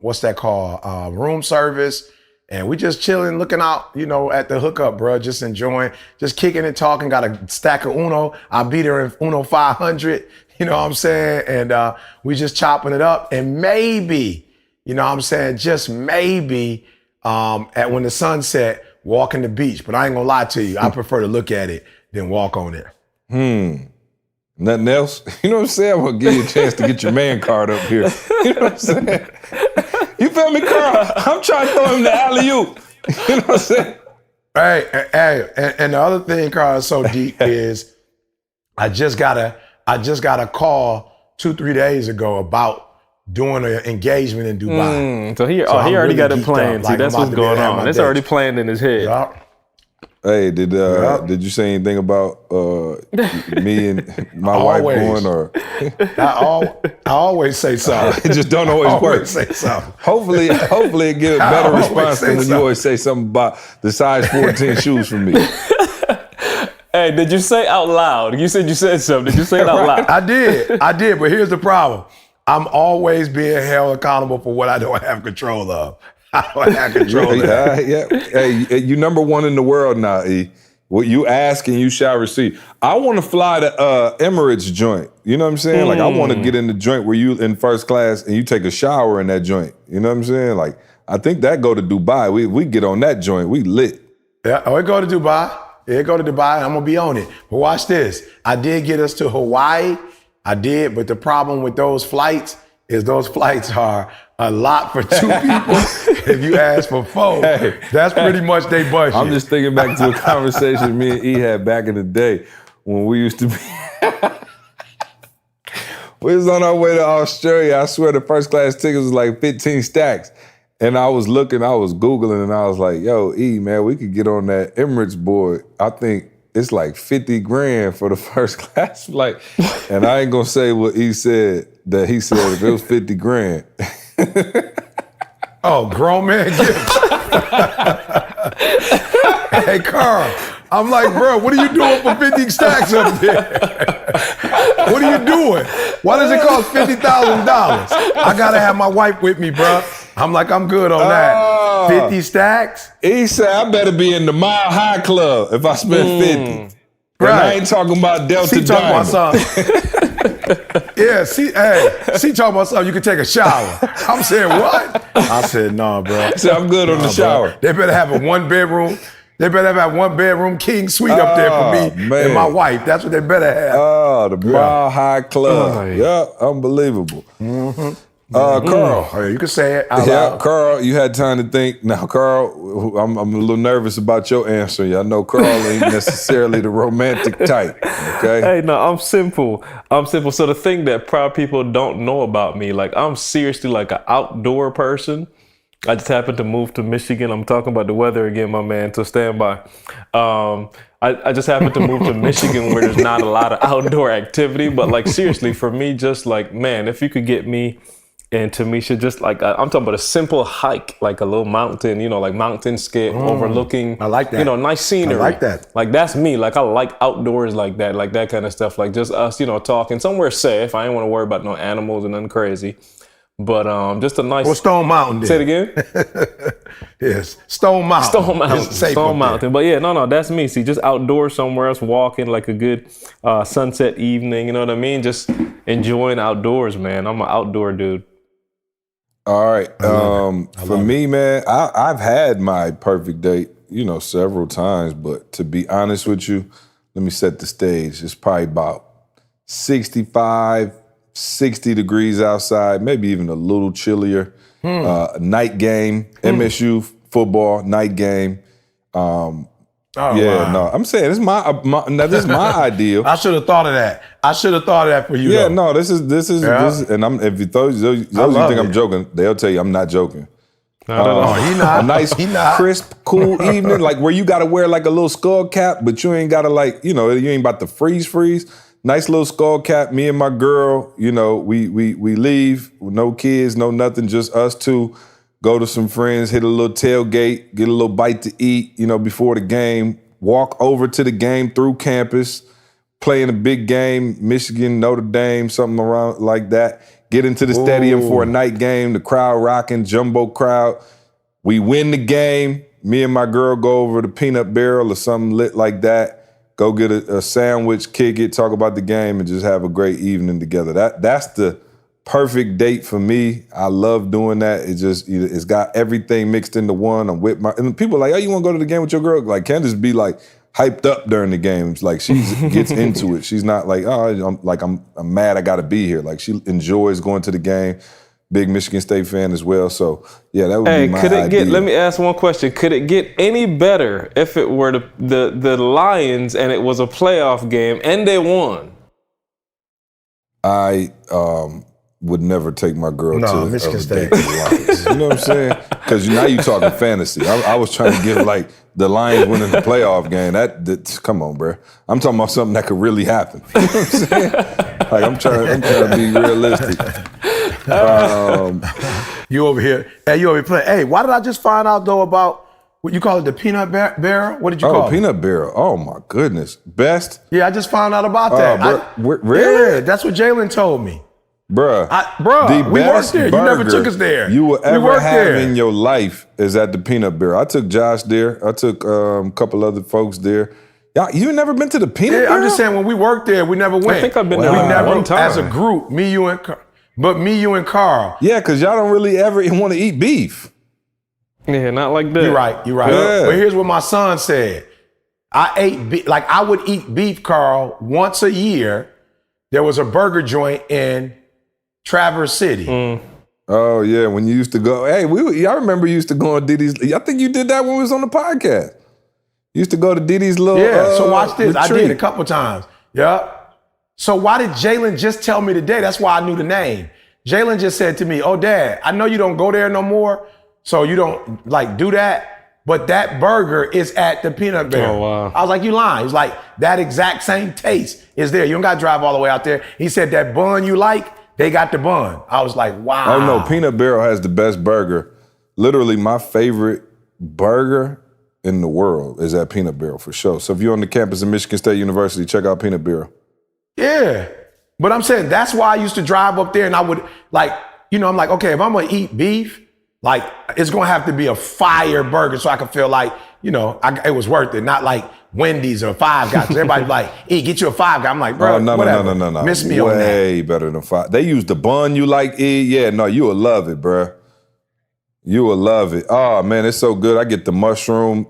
what's that called? Room service. And we just chilling, looking out, you know, at the hookup, bro. Just enjoying, just kicking and talking. Got a stack of Uno. I beat her in Uno 500. You know what I'm saying? And we just chopping it up. And maybe, you know what I'm saying, just maybe at when the sun set, walking the beach. But I ain't gonna lie to you. I prefer to look at it than walk on it. Nothing else? You know what I'm saying? I'm going to give you a chance to get your man card up here. You know what I'm saying? You feel me, Carl? I'm trying to throw him the alley-oop. You know what I'm saying? Hey, and the other thing, Carl, is so deep is I just got a call 2-3 days ago about doing an engagement in Dubai. So he I'm already really got it geeked planned. up. See, Like, that's I'm what's about to be able going to have on. my It's dates. already planned in his head. Yeah. Hey, did you say anything about me and my wife Always. going, or I always say something. it just don't always work? Always say something. Hopefully it get a I better always response say than when you something. always say something about the size 14 shoes for me. Hey, did you say out loud? You said something. Did you say it out loud? I did, but here's the problem. I'm always being held accountable for what I don't have control of. I don't have control of that. Yeah. Hey, you number one in the world now, E. What you ask and you shall receive. I want to fly to Emirates joint. You know what I'm saying? Like I want to get in the joint where you in first class and you take a shower in that joint. You know what I'm saying? Like I think that go to Dubai. We get on that joint. We lit. Yeah, it go to Dubai. It go to Dubai. I'm gonna be on it. But watch this. I did get us to Hawaii. I did, but the problem with those flights is those flights are a lot for 2 people. If you ask for 4, that's pretty much they budget. I'm just thinking back to a conversation me and E had back in the day when we used to be. We was on our way to Australia. I swear the first class tickets was like 15 stacks. And I was Googling, and I was like, yo, E, man, we could get on that Emirates board. I think it's like 50 grand for the first class flight. And I ain't gonna say what E said, that he said if it was 50 grand. Oh, grown man gift. Hey, Carl, I'm like, bro, what are you doing for 50 stacks up there? What are you doing? Why does it cost $50,000? I gotta have my wife with me, bro. I'm like, I'm good on that. 50 stacks? He said, I better be in the Mile High Club if I spend 50. Right. And I ain't talking about Delta She talking about Diamond. something. Yeah, she talking about something. You can take a shower. I'm saying, what? I said, no, bro. So I'm good on the shower. They better have a 1-bedroom. They better have a 1-bedroom king suite up there for me and my wife. That's what they better have. Oh, the Mile High Club. Oh, yeah. Yeah, unbelievable. Carl. Oh, yeah, you can say it out Yeah, loud. Carl, you had time to think. Now, Carl, I'm a little nervous about your answer. I know Carl ain't necessarily the romantic type, okay? Hey, no, I'm simple. So the thing that proud people don't know about me, like I'm seriously like an outdoor person. I just happened to move to Michigan. I'm talking about the weather again, my man, so stand by. I just happened to move to Michigan where there's not a lot of outdoor activity. But like seriously, for me, just like, man, if you could get me and Tamisha, just like, I'm talking about a simple hike, like a little mountain, like mountain skip overlooking, I like that. Nice scenery. I like that. Like that's me. Like I like outdoors like that kind of stuff. Like just us, talking somewhere safe. I ain't want to worry about no animals and nothing crazy. But just a nice. Well, Stone Mountain. Then. Say it again. Yes, Stone Mountain. Stone Mountain. It's safe Stone up Mountain. But yeah, no, that's me. See, just outdoors somewhere else, walking like a good sunset evening. You know what I mean? Just enjoying outdoors, man. I'm an outdoor dude. All right. For me, man, I've had my perfect date, several times. But to be honest with you, let me set the stage. It's probably about 65, 60 degrees outside, maybe even a little chillier. Night game, MSU football night game. Wow. No, I'm saying this is this is my ideal. I should have thought of that. For you. Yeah, though. no, this is, and if those you think I'm joking, they'll tell you I'm not joking. He not. A nice, crisp, cool evening, like where you got to wear like a little skull cap, but you ain't got to you ain't about to freeze. Nice little skull cap. Me and my girl, we leave with no kids, no nothing, just us two. Go to some friends, hit a little tailgate, get a little bite to eat, before the game. Walk over to the game through campus, play in a big game, Michigan, Notre Dame, something around like that. Get into the stadium for a night game, the crowd rocking, jumbo crowd. We win the game. Me and my girl go over to Peanut Barrel or something lit like that. Go get a sandwich, kick it, talk about the game, and just have a great evening together. That's the perfect date for me. I love doing that. It's got everything mixed into one. I'm with and people are like, oh, you want to go to the game with your girl? Like Candace be like hyped up during the games. Like she gets into it. She's not like, oh, I'm mad I got to be here. Like she enjoys going to the game. Big Michigan State fan as well. So yeah, that would be my idea. Let me ask one question. Could it get any better if it were the Lions and it was a playoff game and they won? I would never take my girl to Michigan State. Lions. You know what I'm saying? Because now you talking fantasy. I was trying to give like the Lions winning the playoff game. That come on, bro. I'm talking about something that could really happen. You know what I'm saying? Like I'm trying to be realistic. You over here playing. Hey, why did I just find out though about what you call it, the peanut barrel? What did you call it? Peanut barrel. Oh my goodness. Best. Yeah, I just found out about that. Really? Yeah, that's what Jalen told me. Bruh, we worked there. You never took us there. You will ever have in your life is at the Peanut Barrel. I took Josh there. I took a couple other folks there. You never been to the Peanut Barrel? I'm just saying when we worked there, we never went. I think I've been there one time. As a group, me, you, and Carl. Yeah, because y'all don't really ever want to eat beef. Yeah, not like that. You're right. Yeah. But here's what my son said. I ate I would eat beef, Carl, once a year. There was a burger joint in Traverse City. Oh yeah, when you used to go. Hey, I remember you used to go on Diddy's. I think you did that when we was on the podcast. You used to go to Diddy's little. Yeah. So watch this. retreat. I did a couple times. Yeah. So why did Jalen just tell me today? That's why I knew the name. Jalen just said to me, "Oh, Dad, I know you don't go there no more, so you don't do that. But that burger is at the Peanut Barrel." Oh, wow. I was like, "You lying?" He's like, "That exact same taste is there. You don't got to drive all the way out there." He said, "That bun you like, they got the bun." I was like, "Wow." Oh no, Peanut Barrel has the best burger. Literally, my favorite burger in the world is at Peanut Barrel for sure. So if you're on the campus of Michigan State University, check out Peanut Barrel. Yeah. But I'm saying that's why I used to drive up there and I would I'm like, okay, if I'm going to eat beef, it's going to have to be a fire burger so I can feel like, it was worth it. Not like Wendy's or Five Guys. Everybody's like, hey, get you a Five Guy. I'm like, bro, whatever. No. Miss me on that. Way better than Five. They use the bun you like, yeah, no, you will love it, bro. You will love it. Oh man, it's so good. I get the mushroom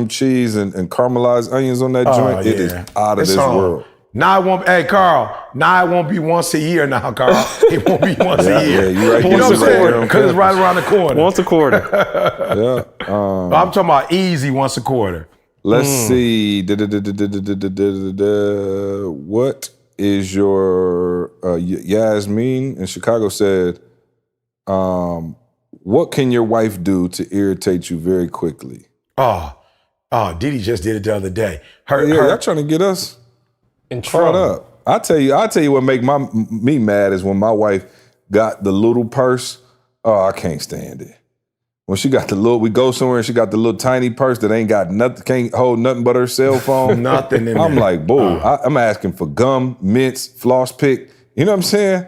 cheese and caramelized onions on that joint. Yeah. It is out of this world. Now it won't. Hey, Carl. Now it won't be once a year. Now, Carl. It won't be once a year. Yeah, you're right. You know what I'm saying? Once Because it's right around the corner. Once a quarter. Yeah. I'm talking about easy once a quarter. Let's see. What is your Yasmin in Chicago said? What can your wife do to irritate you very quickly? Oh, Didi just did it the other day. Y'all trying to get us In caught trouble. up. I'll tell you what make me mad is when my wife got the little purse. Oh, I can't stand it. When she got we go somewhere and she got the little tiny purse that ain't got nothing, can't hold nothing but her cell phone. Nothing in I'm there. like, boo. I'm asking for gum, mints, floss pick. You know what I'm saying?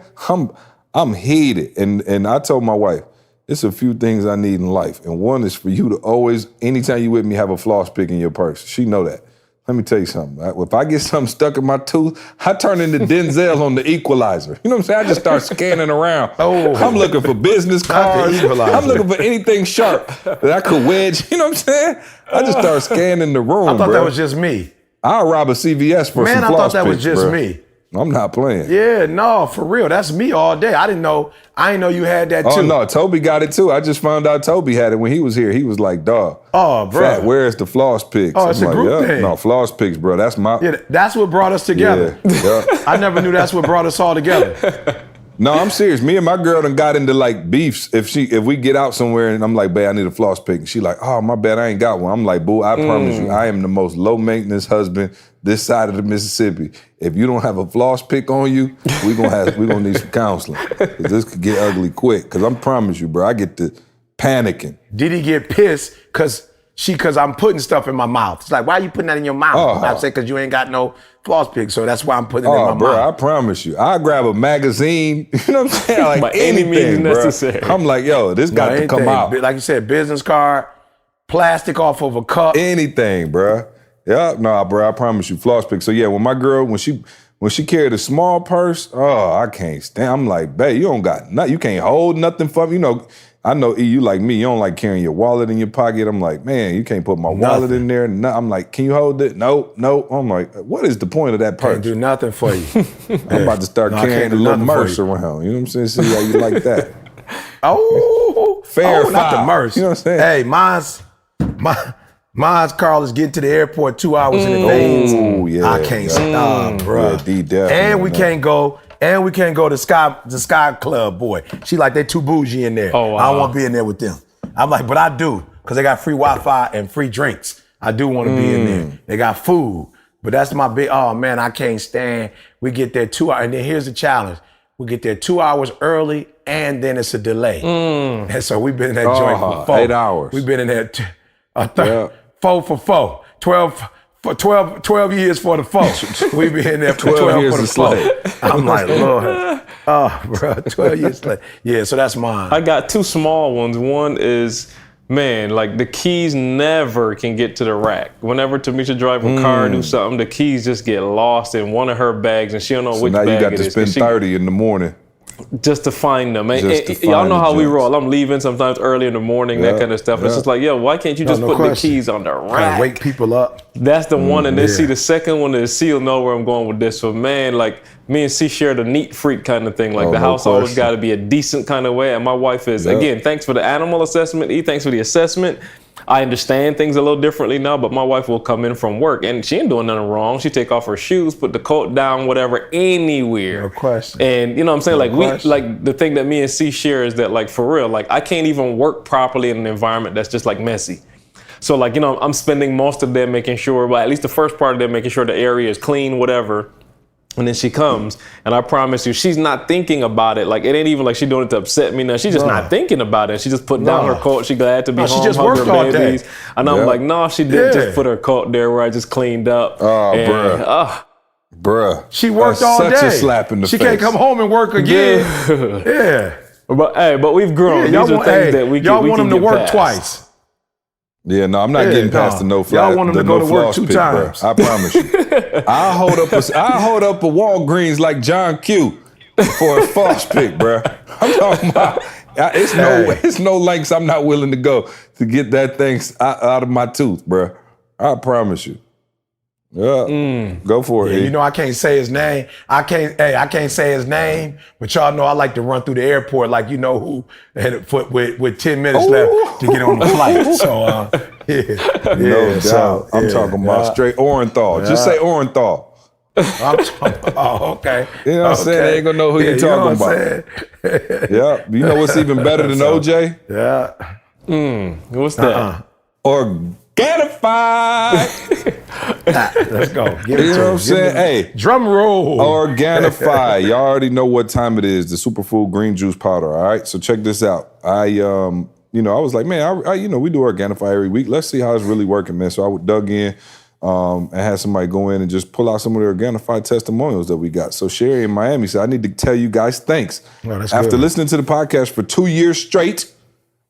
I'm heated. And I told my wife, it's a few things I need in life. And one is for you to always, anytime you with me, have a floss pick in your purse. She know that. Let me tell you something. If I get something stuck in my tooth, I turn into Denzel on The Equalizer. You know what I'm saying? I just start scanning around. Oh. I'm looking for business cards. Equalizer. I'm looking for anything sharp that I could wedge. You know what I'm saying? I just start scanning the room, I thought bro. that was just me. I'll rob a CVS for Man, some I floss thought that was picks, just bro. me. I'm not playing. Yeah, no, for real. That's me all day. I didn't know you had that too. Oh, no, Toby got it too. I just found out Toby had it when he was here. He was like, dog. Oh, bro. Fat, where's the floss picks? Oh, it's I'm a like, group thing. No, floss picks, bro. That's my. Yeah, that's what brought us together. Yeah. I never knew that's what brought us all together. No, I'm serious. Me and my girl done got into like beefs. If we get out somewhere and I'm like, babe, I need a floss pick. And she like, oh, my bad, I ain't got one. I'm like, boo, I promise you, I am the most low maintenance husband this side of the Mississippi. If you don't have a floss pick on you, we gonna need some counseling. 'Cause this could get ugly quick. Cause I promise you, bro, I get to panicking. Did he get pissed because I'm putting stuff in my mouth? It's like, why are you putting that in your mouth? Oh. I said, because you ain't got no floss pick, so that's why I'm putting it in my Oh, bro, mouth. I promise you. I grab a magazine, you know what I'm saying? Like By any means anything, bro. necessary. I'm like, yo, this got to come Anything. out. Like you said, business card, plastic off of a cup. Anything, bro. Yeah, nah, bro, I promise you, floss pick. So yeah, when my girl, when she carried a small purse, oh, I can't stand. I'm like, babe, you don't got nothing. You can't hold nothing for me. You know, I know E, you like me. You don't like carrying your wallet in your pocket. I'm like, man, you can't put my wallet in there. No, I'm like, can you hold it? Nope. I'm like, what is the point of that purse? Can't do nothing for you. I'm about to start No, I carrying can't a do little nothing for merce you. around. You know what I'm saying? See how you like that. Oh, Fair not the foul. merce. You know what I'm saying? Hey, mine's Carl is getting to the airport 2 hours in advance. Oh, yeah. I can't stop, bro. Yeah, D definitely. And we can't go. And we can't go to the Sky Club, boy. She like, they too bougie in there. Oh, wow. I don't want to be in there with them. I'm like, but I do, because they got free Wi-Fi and free drinks. I do want to be in there. They got food. But that's my big, oh man, I can't stand. We get there 2 hours, and then here's the challenge. We get there 2 hours early, and then it's a delay. And so we've been in that joint for 4. 8 hours. We've been in there Yeah. 4 for 4. 12 years for the 4. We been in there for 12 years for the a slave. 4. I'm like, Lord. Oh, bro, 12 years late. Yeah, so that's mine. I got 2 small ones. One is, man, like the keys never can get to the rack. Whenever Tamisha drive a car or do something, the keys just get lost in one of her bags and she don't know So which now bag you got it to is. spend 'cause she- 30 in the morning. just to find them. And, Just to y'all find know the how we joints. roll. I'm leaving sometimes early in the morning, that Yeah, kind of stuff. And It's yeah. just like, yo, why can't you just No put question. the keys on the Trying rack? to wake people up. That's the one, and then yeah. see the second one is she'll know where I'm going with this. So man, like me and C share the neat freak kind of thing. Like Oh, the no house always question. got to be a decent kind of way. And my wife is again. Thanks for the animal assessment. E, thanks for the assessment. I understand things a little differently now, but my wife will come in from work and she ain't doing nothing wrong. She take off her shoes, put the coat down, whatever, anywhere. No question. And you know what I'm saying? No Like question. like the thing that me and C share is that like for real, like I can't even work properly in an environment that's just like messy. So like, you know, I'm spending most of them making sure, well, at least the first part of them making sure the area is clean, whatever. And then she comes, and I promise you, she's not thinking about it. Like, it ain't even like she's doing it to upset me. No, she's just not thinking about it. She just put down her coat. She glad to be No, she home, just hug worked her all day. babies. And I'm Yeah. like, no, she didn't Yeah. just put her coat there where I just cleaned up. Oh, And, bruh. Bruh. She worked That's all day. such a slap in the she face. can't come home and work again. Yeah. But we've grown. Y'all These are want, things that we can, y'all we want can them to get work past. twice. Yeah, no, I'm not getting past the no flat. Y'all want 'em the to go no to work floss 2 pick, bruh. times. I promise you. I'll hold up a Walgreens like John Q for a floss pick, bruh. I'm talking about. It's no lengths I'm not willing to go to get that thing out of my tooth, bruh. I promise you. Yeah, go for it. Yeah, you know I can't say his name. I can't say his name, but y'all know I like to run through the airport like you know who had with 10 minutes left to get on the flight. So No doubt. I'm talking about straight Orenthal. Just say Orenthal. Okay. You know what I'm saying? They ain't gonna know who you're talking about. Yeah. You know what's even better than OJ? Yeah. What's that? Organifi. Let's go. Give it You to know what him. I'm saying? Hey, Drum roll. Organifi. Y'all already know what time it is. The superfood green juice powder. All right. So check this out. I was like, man, we do Organifi every week. Let's see how it's really working, man. So I dug in and had somebody go in and just pull out some of the Organifi testimonials that we got. So Sherry in Miami said, I need to tell you guys thanks. Oh, that's After good. listening to the podcast for 2 years straight,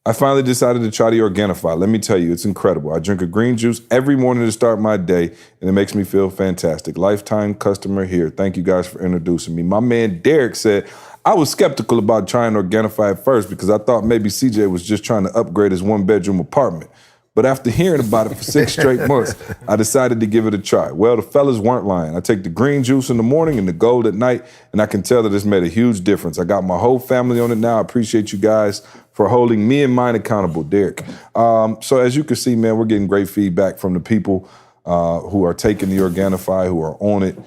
I finally decided to try the Organifi. Let me tell you, it's incredible. I drink a green juice every morning to start my day, and it makes me feel fantastic. Lifetime customer here. Thank you guys for introducing me. My man Derek said, I was skeptical about trying Organifi at first because I thought maybe CJ was just trying to upgrade his one-bedroom apartment. But after hearing about it for 6 straight months, I decided to give it a try. Well, the fellas weren't lying. I take the green juice in the morning and the gold at night, and I can tell that it's made a huge difference. I got my whole family on it now. I appreciate you guys for holding me and mine accountable, Derek. So as you can see, man, we're getting great feedback from the people who are taking the Organifi, who are on it.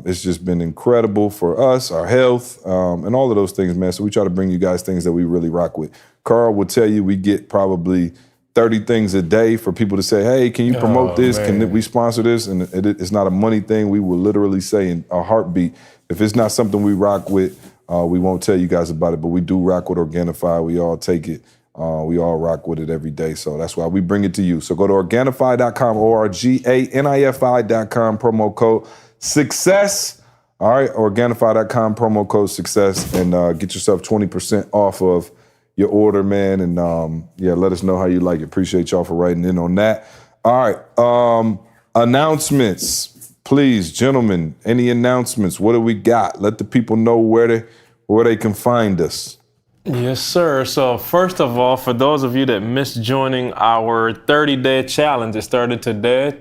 It's just been incredible for us, our health, and all of those things, man. So we try to bring you guys things that we really rock with. Carl will tell you we get probably 30 things a day for people to say, hey, can you promote this? Man. Can we sponsor this? And it's not a money thing. We will literally say in a heartbeat, if it's not something we rock with, we won't tell you guys about it, but we do rock with Organifi. We all take it. We all rock with it every day. So that's why we bring it to you. So go to Organifi.com, ORGANIFI.com, promo code SUCCESS. All right, Organifi.com, promo code SUCCESS, and get yourself 20% off of your order, man. And let us know how you like it. Appreciate y'all for writing in on that. All right, announcements. Please, gentlemen, any announcements? What do we got? Let the people know where they can find us. Yes, sir. So first of all, for those of you that missed joining our 30-day challenge, it started today.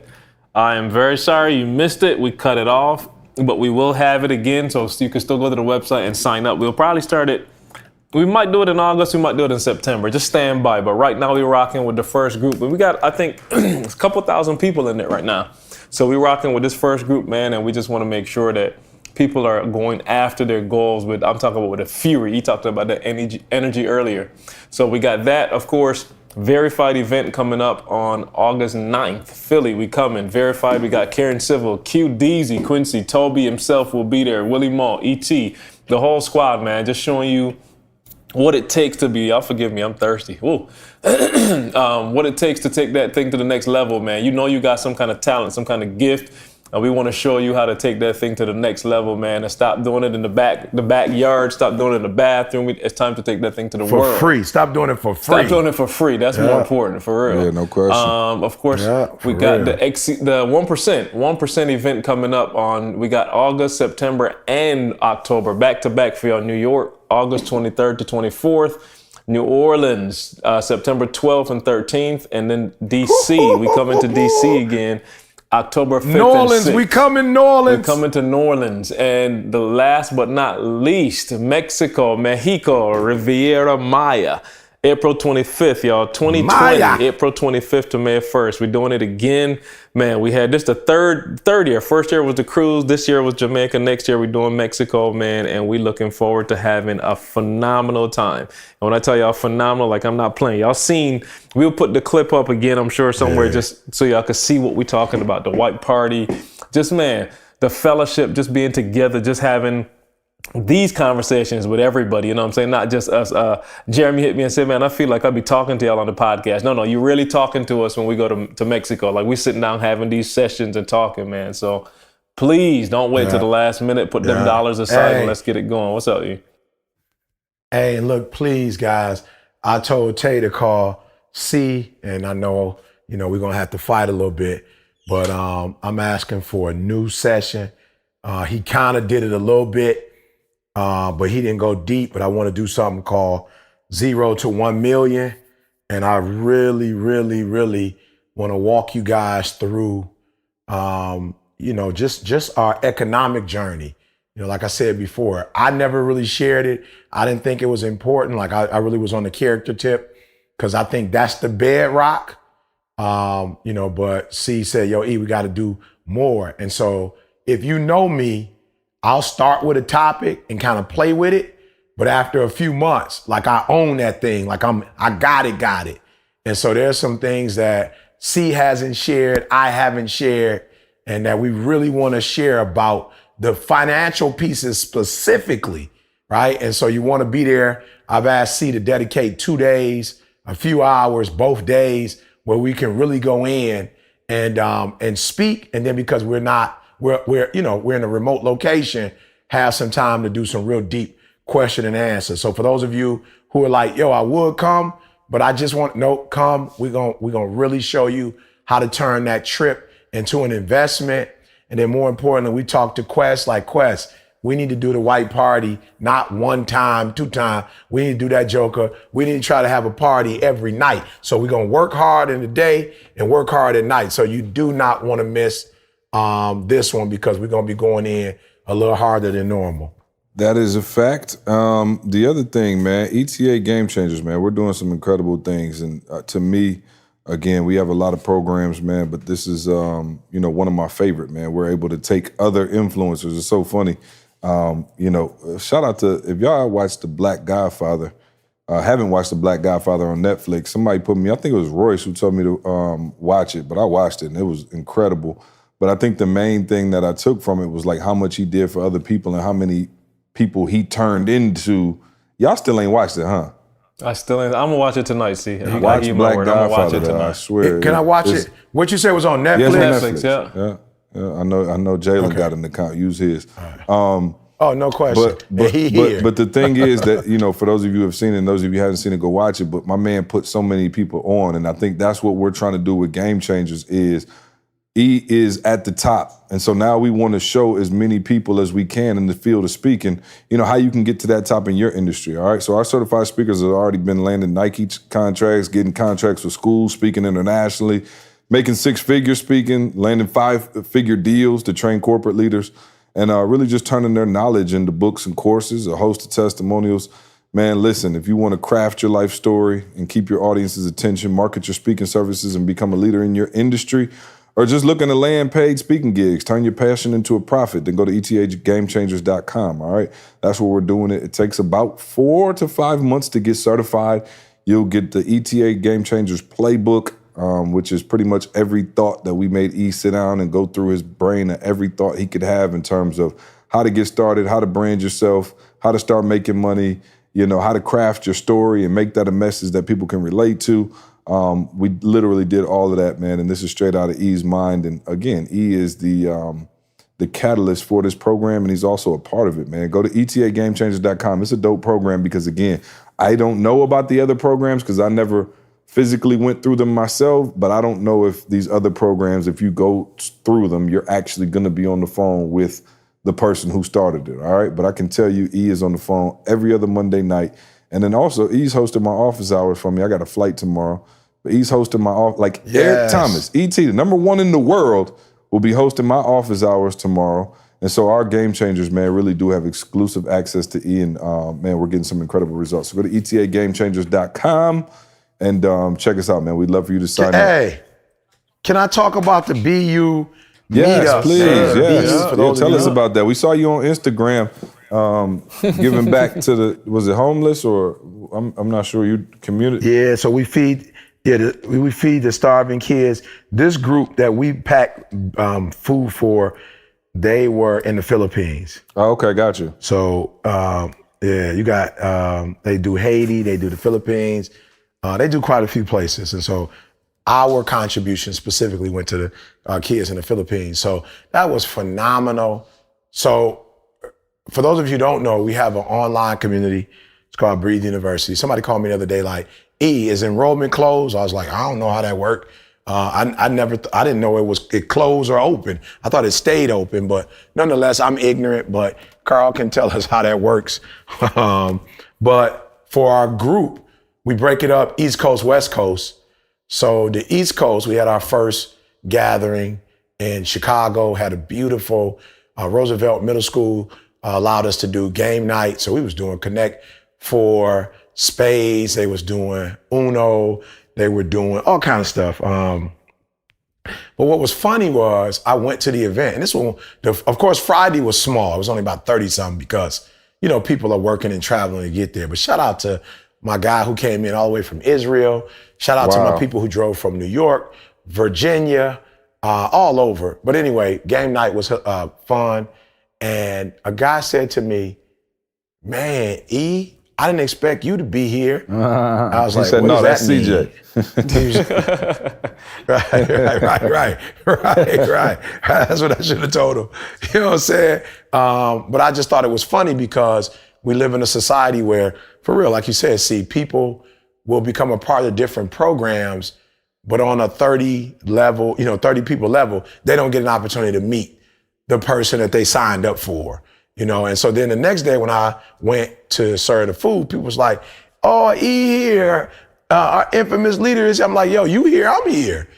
I am very sorry you missed it. We cut it off, but we will have it again, so you can still go to the website and sign up. We'll probably start it. We might do it in August. We might do it in September. Just stand by. But right now we're rocking with the first group. And we got, I think, a couple thousand people in it right now. So we're rocking with this first group, man, and we just want to make sure that people are going after their goals with, I'm talking about with a fury. He talked about that energy earlier. So we got that, of course, Verified event coming up on August 9th. Philly, we coming. Verified, we got Karen Civil, Q Deezy, Quincy, Toby himself will be there, Willie Mall, E.T., the whole squad, man, just showing you what it takes to be, y'all forgive me, I'm thirsty. Woo. What it takes to take that thing to the next level, man. You know you got some kind of talent, some kind of gift. We want to show you how to take that thing to the next level, man, and stop doing it in the backyard, stop doing it in the bathroom. It's time to take that thing to the world. For free. Stop doing it for free. Stop doing it for free. That's more important, for real. Yeah, no question. Of course, we got the 1% event coming up we got August, September, and October, back-to-back for y'all. New York, August 23rd to 24th. New Orleans, September 12th and 13th. And then D.C., we come into D.C. again. October 5th New Orleans, and 6th. we coming New Orleans. We're coming to New Orleans. And the last but not least, Mexico, Riviera Maya. April 25th, y'all, 2020, Maya. April 25th to May 1st. We're doing it again. Man, we had this the third year. First year was the cruise. This year was Jamaica. Next year we're doing Mexico, man. And we looking forward to having a phenomenal time. And when I tell y'all phenomenal, like I'm not playing. Y'all seen, we'll put the clip up again, I'm sure somewhere, just so y'all can see what we're talking about. The white party, just, man, the fellowship, just being together, just having these conversations with everybody, you know what I'm saying? Not just us. Jeremy hit me and said, man, I feel like I'll be talking to y'all on the podcast. No, you're really talking to us when we go to Mexico. Like, we're sitting down having these sessions and talking, man. So please don't wait till the last minute. Put them dollars aside and let's get it going. What's up, you? Hey, look, please, guys. I told Tay to call C, and I know, we're going to have to fight a little bit, but I'm asking for a new session. He kind of did it a little bit. But he didn't go deep, but I want to do something called 0 to 1 million. And I really, really, really want to walk you guys through just our economic journey. Like I said before, I never really shared it. I didn't think it was important. Like I really was on the character tip because I think that's the bedrock. But C said, yo, E, we got to do more. And so if you know me, I'll start with a topic and kind of play with it. But after a few months, like I own that thing, like I got it. And so there's some things that C hasn't shared, I haven't shared, and that we really want to share about the financial pieces specifically, right? And so you want to be there. I've asked C to dedicate 2 days, a few hours, both days, where we can really go in and speak. And then because we're in a remote location, have some time to do some real deep question and answer. So for those of you who are like, yo, I would come, but I just come. We're gonna really show you how to turn that trip into an investment. And then more importantly, we talk to Quest, like Quest, we need to do the white party, not 1 time, 2 times. We need to do that joker. We need to try to have a party every night. So we're gonna work hard in the day and work hard at night. So you do not wanna miss this one because we're gonna be going in a little harder than normal. That is a fact. The other thing, man, ETA Game Changers, man, we're doing some incredible things. And to me, again, we have a lot of programs, man, but this is, one of my favorite, man. We're able to take other influencers. It's so funny. Shout out to, if y'all watched The Black Godfather, haven't watched The Black Godfather on Netflix, somebody I think it was Royce who told me to watch it, but I watched it and it was incredible. But I think the main thing that I took from it was like how much he did for other people and how many people he turned into. Y'all still ain't watched it, huh? I still ain't. I'm gonna watch it tonight. See, watch Black Godfather. I swear. Can I watch it? What you said was on Netflix? Yes, Netflix. Yeah. I know. Jalen got an account. Use his. No question. But the thing is that for those of you who have seen it, and those of you who haven't seen it, go watch it. But my man put so many people on, and I think that's what we're trying to do with Game Changers is. E is at the top. And so now we want to show as many people as we can in the field of speaking, how you can get to that top in your industry, all right? So our certified speakers have already been landing Nike contracts, getting contracts with schools, speaking internationally, making 6 figures speaking, landing 5-figure deals to train corporate leaders, and really just turning their knowledge into books and courses, a host of testimonials. Man, listen, if you want to craft your life story and keep your audience's attention, market your speaking services and become a leader in your industry, or just looking to land paid speaking gigs, turn your passion into a profit, then go to etagamechangers.com, all right? That's where we're doing it. It takes about 4 to 5 months to get certified. You'll get the ETA Game Changers playbook, which is pretty much every thought that we made E sit down and go through his brain and every thought he could have in terms of how to get started, how to brand yourself, how to start making money, how to craft your story and make that a message that people can relate to. We literally did all of that, man, and this is straight out of E's mind. And again, E is the catalyst for this program, and he's also a part of it, man. Go to etagamechangers.com. It's a dope program because, again, I don't know about the other programs because I never physically went through them myself, but I don't know if these other programs, if you go through them, you're actually going to be on the phone with the person who started it, all right? But I can tell you E is on the phone every other Monday night. And then also, E's hosting my office hours for me. I got a flight tomorrow. But E's hosting my office. Eric Thomas, ET, the number 1 in the world, will be hosting my office hours tomorrow. And so our Game Changers, man, really do have exclusive access to E. And, man, we're getting some incredible results. So go to etagamechangers.com and check us out, man. We'd love for you to sign up. Hey, can I talk about the BU Yes, meetup? please. Yes. Tell us know. about that. We saw you on Instagram giving back to was it homeless or I'm not sure, you community? Yeah, so we feed the starving kids. This group that we pack food for, they were in the Philippines. Oh, okay, got you. So you got they do Haiti, they do the Philippines, they do quite a few places, and so our contribution specifically went to the kids in the Philippines. So that was phenomenal. So for those of you who don't know, we have an online community. It's called Breathe University. Somebody called me the other day like, E, is enrollment closed? I was like, I don't know how that worked. I didn't know it closed or open. I thought it stayed open, but nonetheless, I'm ignorant, but Carl can tell us how that works. But for our group, we break it up East Coast, West Coast. So the East Coast, we had our first gathering in Chicago, had a beautiful Roosevelt Middle School allowed us to do game night. So we was doing Connect Four, spades, they was doing Uno, they were doing all kind of stuff. But what was funny was I went to the event, and this one, of course, Friday was small. It was only about 30 something because, people are working and traveling to get there. But shout out to my guy who came in all the way from Israel. Shout out to my people who drove from New York, Virginia, all over. But anyway, game night was fun. And a guy said to me, "Man, E, I didn't expect you to be here." I was like, said, "What no, does that's that mean?" Right. That's what I should have told him. You know what I'm saying? But I just thought it was funny because we live in a society where, for real, like you said, see, people will become a part of different programs, but on a 30 level, 30 people level, they don't get an opportunity to meet the person that they signed up for. And so then the next day when I went to serve the food, people was like, "Oh, E here, our infamous leader is." I'm like, "Yo, you here? I'm here."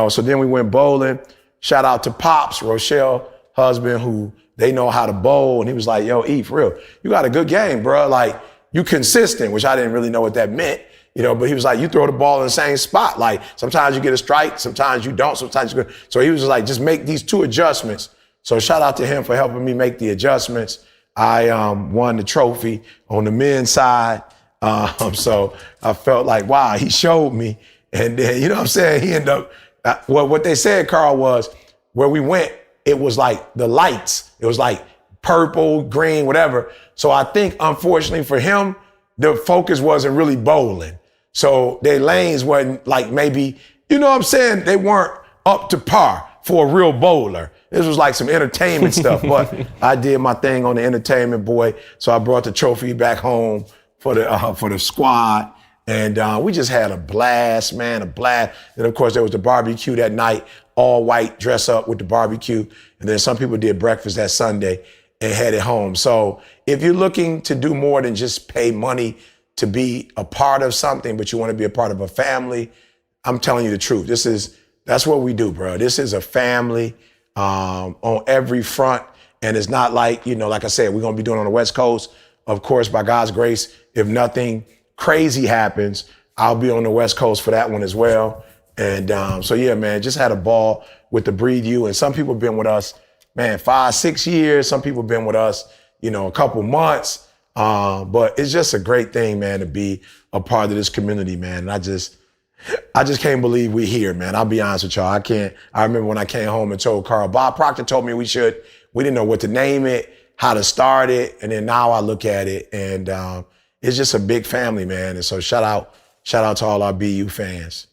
So then we went bowling. Shout out to Pops, Rochelle husband, who they know how to bowl. And he was like, "Yo, E, for real, you got a good game, bro. Like, you consistent," which I didn't really know what that meant. But he was like, "You throw the ball in the same spot. Like, sometimes you get a strike, sometimes you don't, sometimes you go." So he was just like, "Just make these 2 adjustments." So shout out to him for helping me make the adjustments. I won the trophy on the men's side. So I felt like, wow, he showed me. And then, what I'm saying? He ended up, what they said, Carl, was where we went, it was like the lights. It was like purple, green, whatever. So I think, unfortunately for him, the focus wasn't really bowling. So their lanes wasn't like maybe, what I'm saying? They weren't up to par for a real bowler. This was like some entertainment stuff, but I did my thing on the entertainment, boy. So I brought the trophy back home for the squad, and we just had a blast, man, a blast. And of course, there was the barbecue that night, all white, dress up with the barbecue, and then some people did breakfast that Sunday and headed home. So if you're looking to do more than just pay money to be a part of something, but you want to be a part of a family, I'm telling you the truth. That's what we do, bro. This is a family. On every front. And it's not like, like I said, we're going to be doing it on the West Coast. Of course, by God's grace, if nothing crazy happens, I'll be on the West Coast for that one as well. And so, yeah, man, just had a ball with the Breathe You. And some people have been with us, man, 5-6 years. Some people have been with us, a couple months. But it's just a great thing, man, to be a part of this community, man. And I just can't believe we're here, man. I'll be honest with y'all. I remember when I came home and told Carl, Bob Proctor told me we didn't know what to name it, how to start it. And then now I look at it and it's just a big family, man. And so shout out to all our BU fans.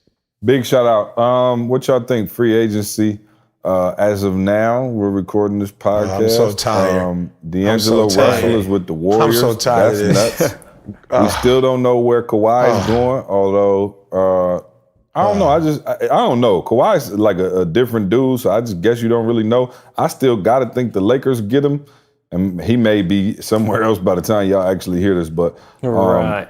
Big shout out. What y'all think? Free agency. As of now, we're recording this podcast. I'm so tired. D'Angelo Russell is with the Warriors. I'm so tired. That's nuts. We still don't know where Kawhi is going, although I don't know. I don't know. Kawhi's like a different dude, so I just guess you don't really know. I still got to think the Lakers get him, and he may be somewhere else by the time y'all actually hear this. But right.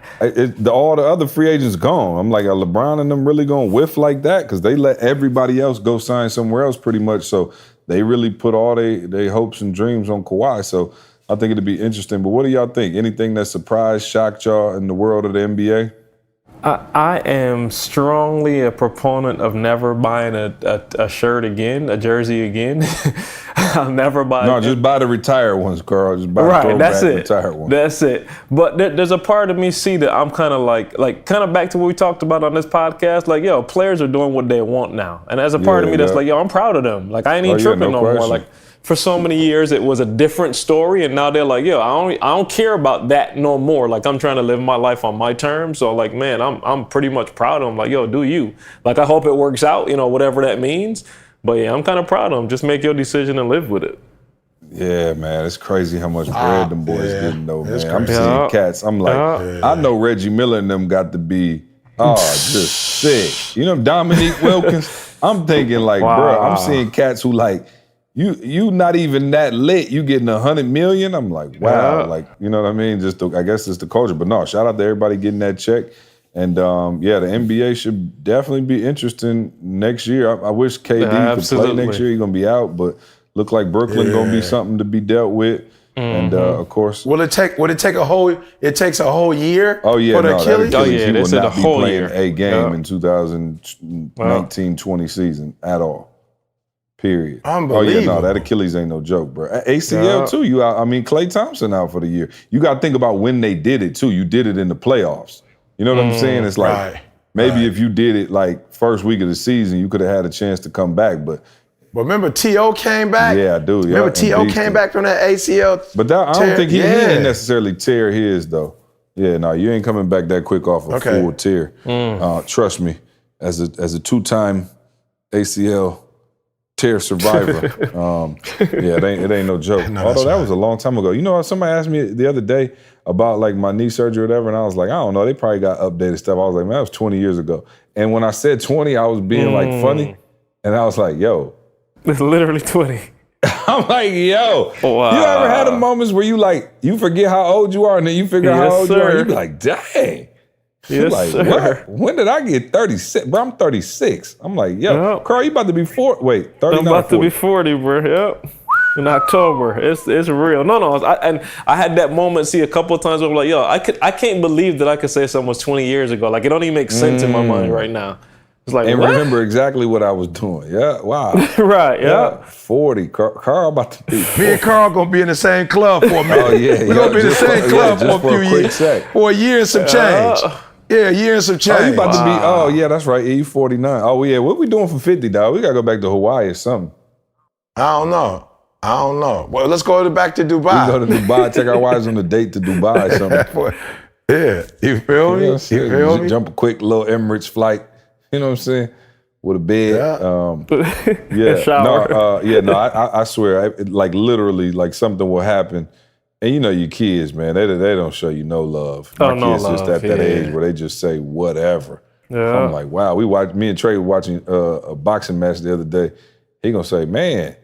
All the other free agents gone. I'm like, are LeBron and them really going to whiff like that? Because they let everybody else go sign somewhere else pretty much. So they really put all their hopes and dreams on Kawhi. So I think it'd be interesting. But what do y'all think? Anything that surprised, shocked y'all in the world of the NBA? I am strongly a proponent of never buying a shirt again, a jersey again. I'll never buy. No, just buy the retired ones, Carl. Just buy the throwback retired ones. That's it. But there's a part of me that I'm kind of like kind of back to what we talked about on this podcast. Like, yo, players are doing what they want now, and as a part of me that's like, yo, I'm proud of them. Like, I ain't even tripping no more. Like, for so many years, it was a different story, and now they're like, yo, I don't care about that no more. Like, I'm trying to live my life on my terms. So, like, man, I'm pretty much proud of them. Like, yo, do you? Like, I hope it works out, whatever that means. But yeah, I'm kind of proud of them. Just make your decision and live with it. Yeah, man, it's crazy how much bread them boys getting though, man. I'm crazy. seeing cats. I'm like, I know Reggie Miller and them got to be, just sick. Dominique Wilkins. I'm thinking like, bro, I'm seeing cats who like, you not even that lit. You getting $100 million. I'm like, wow. Like, you know what I mean? I guess it's the culture. But no, shout out to everybody getting that check. And the NBA should definitely be interesting next year. I wish KD could play next year. He's gonna be out, but look like Brooklyn gonna be something to be dealt with. And of course, Would it take a whole? It takes a whole year. Oh yeah, for the Achilles. He will said not the be whole playing year. a game in 2019-20 season at all. Period. Unbelievable. Oh yeah, no, that Achilles ain't no joke, bro. ACL too. You out? I mean, Klay Thompson out for the year. You got to think about when they did it too. You did it in the playoffs. You know what I'm saying? It's like maybe if you did it like first week of the season, you could have had a chance to come back, but. But remember, T.O. came back? Yeah, I do. Remember, T.O. came back from that ACL? But I don't think he didn't necessarily tear his, though. Yeah, no, you ain't coming back that quick off a full tear. Trust me, as a two-time ACL tear survivor, it ain't no joke. Although that was a long time ago. You know, somebody asked me the other day about like my knee surgery or whatever, and I was like, I don't know, they probably got updated stuff. I was like, man, that was 20 years ago. And when I said 20, I was being like funny, and I was like, yo. It's literally 20. I'm like, yo, wow. You ever had a moments where you forget how old you are and then you figure out how old you are and you be like, dang. You're like, what? When did I get 36? Bro, I'm 36. I'm like, yo, Carl, you about to be 40. Wait, 39 I'm about to be 40, bro. Yep. In October. It's real. No. I had that moment, a couple of times where I'm like, yo, I can't believe that I could say something was 20 years ago. Like, it don't even make sense in my mind right now. It's like, and what? remember exactly what I was doing. Yeah, wow. Right, yeah. 40. Carl about to be 40. Me and Carl gonna be in the same club for a minute. Oh, yeah. We're gonna be in the same club for a few years. For a year and some change. Yeah, a year and some change. Oh, you about to be, yeah, that's right. You 49. Oh, yeah. What we doing for 50, dog? We gotta go back to Hawaii or something. I don't know. Well, let's go back to Dubai. We go to Dubai, take our wives on a date to Dubai or something. Yeah, you feel me? Jump a quick little Emirates flight. You know what I'm saying? With a bed. Shower. I swear, like literally, like something will happen. And you know your kids, man, they don't show you no love. My kids just at that age where they just say whatever. Yeah. I'm like, wow. Me and Trey were watching a boxing match the other day. He gonna say, man,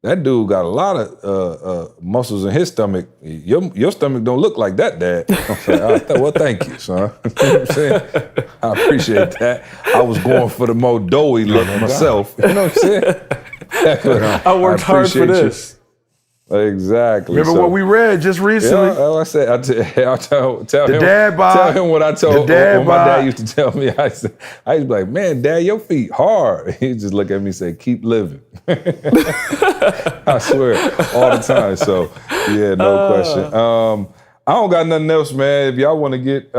that dude got a lot of muscles in his stomach. Your stomach don't look like that, Dad. I'm like, well, thank you, son. You know what I'm saying? I appreciate that. I was going for the more doughy look myself. You know what I'm saying? I worked hard for this. Exactly. Remember what we read just recently? Yeah, I said, I'll tell him. Dad bod. Tell him what I told. What my dad used to tell me. I used to be like, man, Dad, your feet hard. He just look at me and say, keep living. I swear, all the time. So yeah, no question. I don't got nothing else, man. If y'all want to get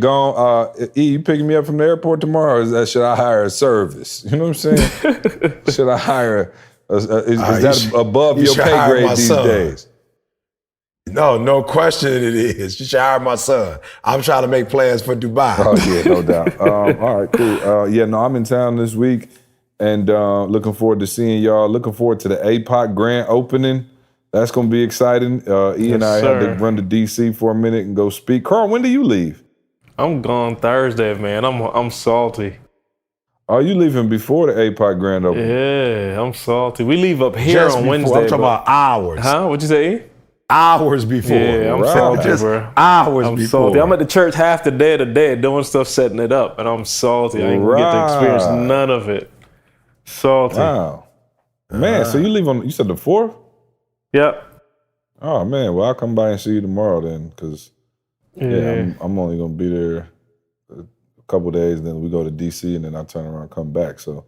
gone, you picking me up from the airport tomorrow? Or should I hire a service? You know what I'm saying? Should I hire? Is that above your pay grade these days? No question it is. You should hire my son. I'm trying to make plans for Dubai. Oh, yeah, no doubt. All right, cool. I'm in town this week and looking forward to seeing y'all. Looking forward to the APOC grand opening. That's going to be exciting. E and I had to run to D.C. for a minute and go speak. Carl, when do you leave? I'm gone Thursday, man. I'm salty. Oh, you leaving before the APOC grand opening? Yeah, I'm salty. We leave up here just on before. Wednesday. I'm talking about hours. Huh? What'd you say? Hours before. Yeah, I'm salty, just bro. Hours I'm before. salty. I'm at the church half the day today doing stuff, setting it up, and I'm salty. I ain't gonna get to experience none of it. Salty. Wow. Man, so you leave on, you said the 4th? Yep. Oh, man. Well, I'll come by and see you tomorrow then, because, I'm only going to be there a couple days, and then we go to D.C., and then I turn around and come back. So,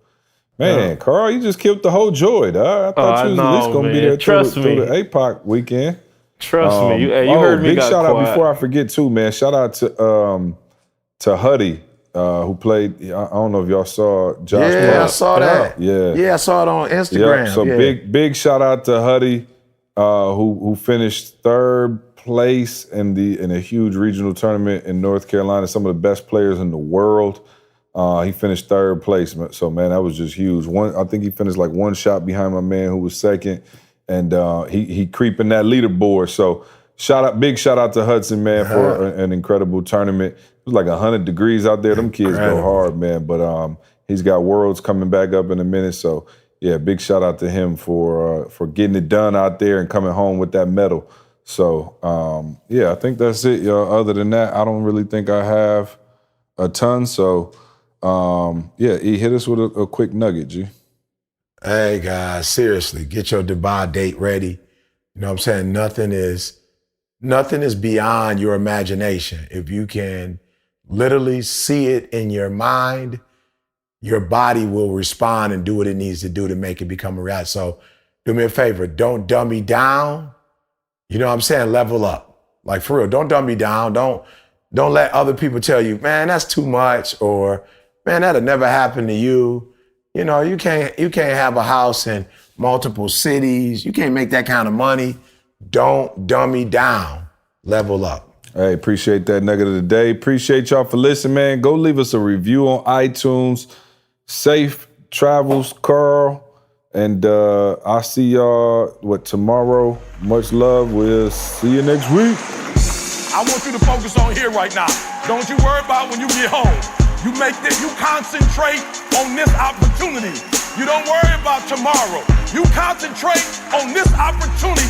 man, Carl, you just killed the whole joy, dog. I thought you was at least going to be there through the APOC weekend. Trust me. You heard me. Big shout out before I forget, too, man. Shout out to Huddy, who played, I don't know if y'all saw Josh. Yeah, I saw that. Yeah, I saw it on Instagram. So big shout out to Huddy, who finished 3rd place in a huge regional tournament in North Carolina. Some of the best players in the world. He finished 3rd place. So man, that was just huge. I think he finished like 1 shot behind my man who was 2nd, and he creeping that leaderboard. So big shout out to Hudson, man, for an incredible tournament. It was like 100 degrees out there. Them kids go hard, man. But he's got Worlds coming back up in a minute. So yeah, big shout out to him for getting it done out there and coming home with that medal. So I think that's it, y'all. Other than that, I don't really think I have a ton. So, yeah, E, hit us with a quick nugget, G. Hey, guys, seriously, get your Dubai date ready. You know what I'm saying? Nothing is beyond your imagination. If you can literally see it in your mind, your body will respond and do what it needs to do to make it become a reality. So do me a favor, don't dummy down. You know what I'm saying? Level up. Like, for real, don't dummy down. Don't let other people tell you, man, that's too much, or man, that'll never happen to you. You know, you can't have a house in multiple cities. You can't make that kind of money. Don't dummy down. Level up. Hey, appreciate that nugget of the day. Appreciate y'all for listening, man. Go leave us a review on iTunes. Safe travels, Carl. And I'll see y'all, tomorrow? Much love. We'll see you next week. I want you to focus on here right now. Don't you worry about when you get home. You concentrate on this opportunity. You don't worry about tomorrow. You concentrate on this opportunity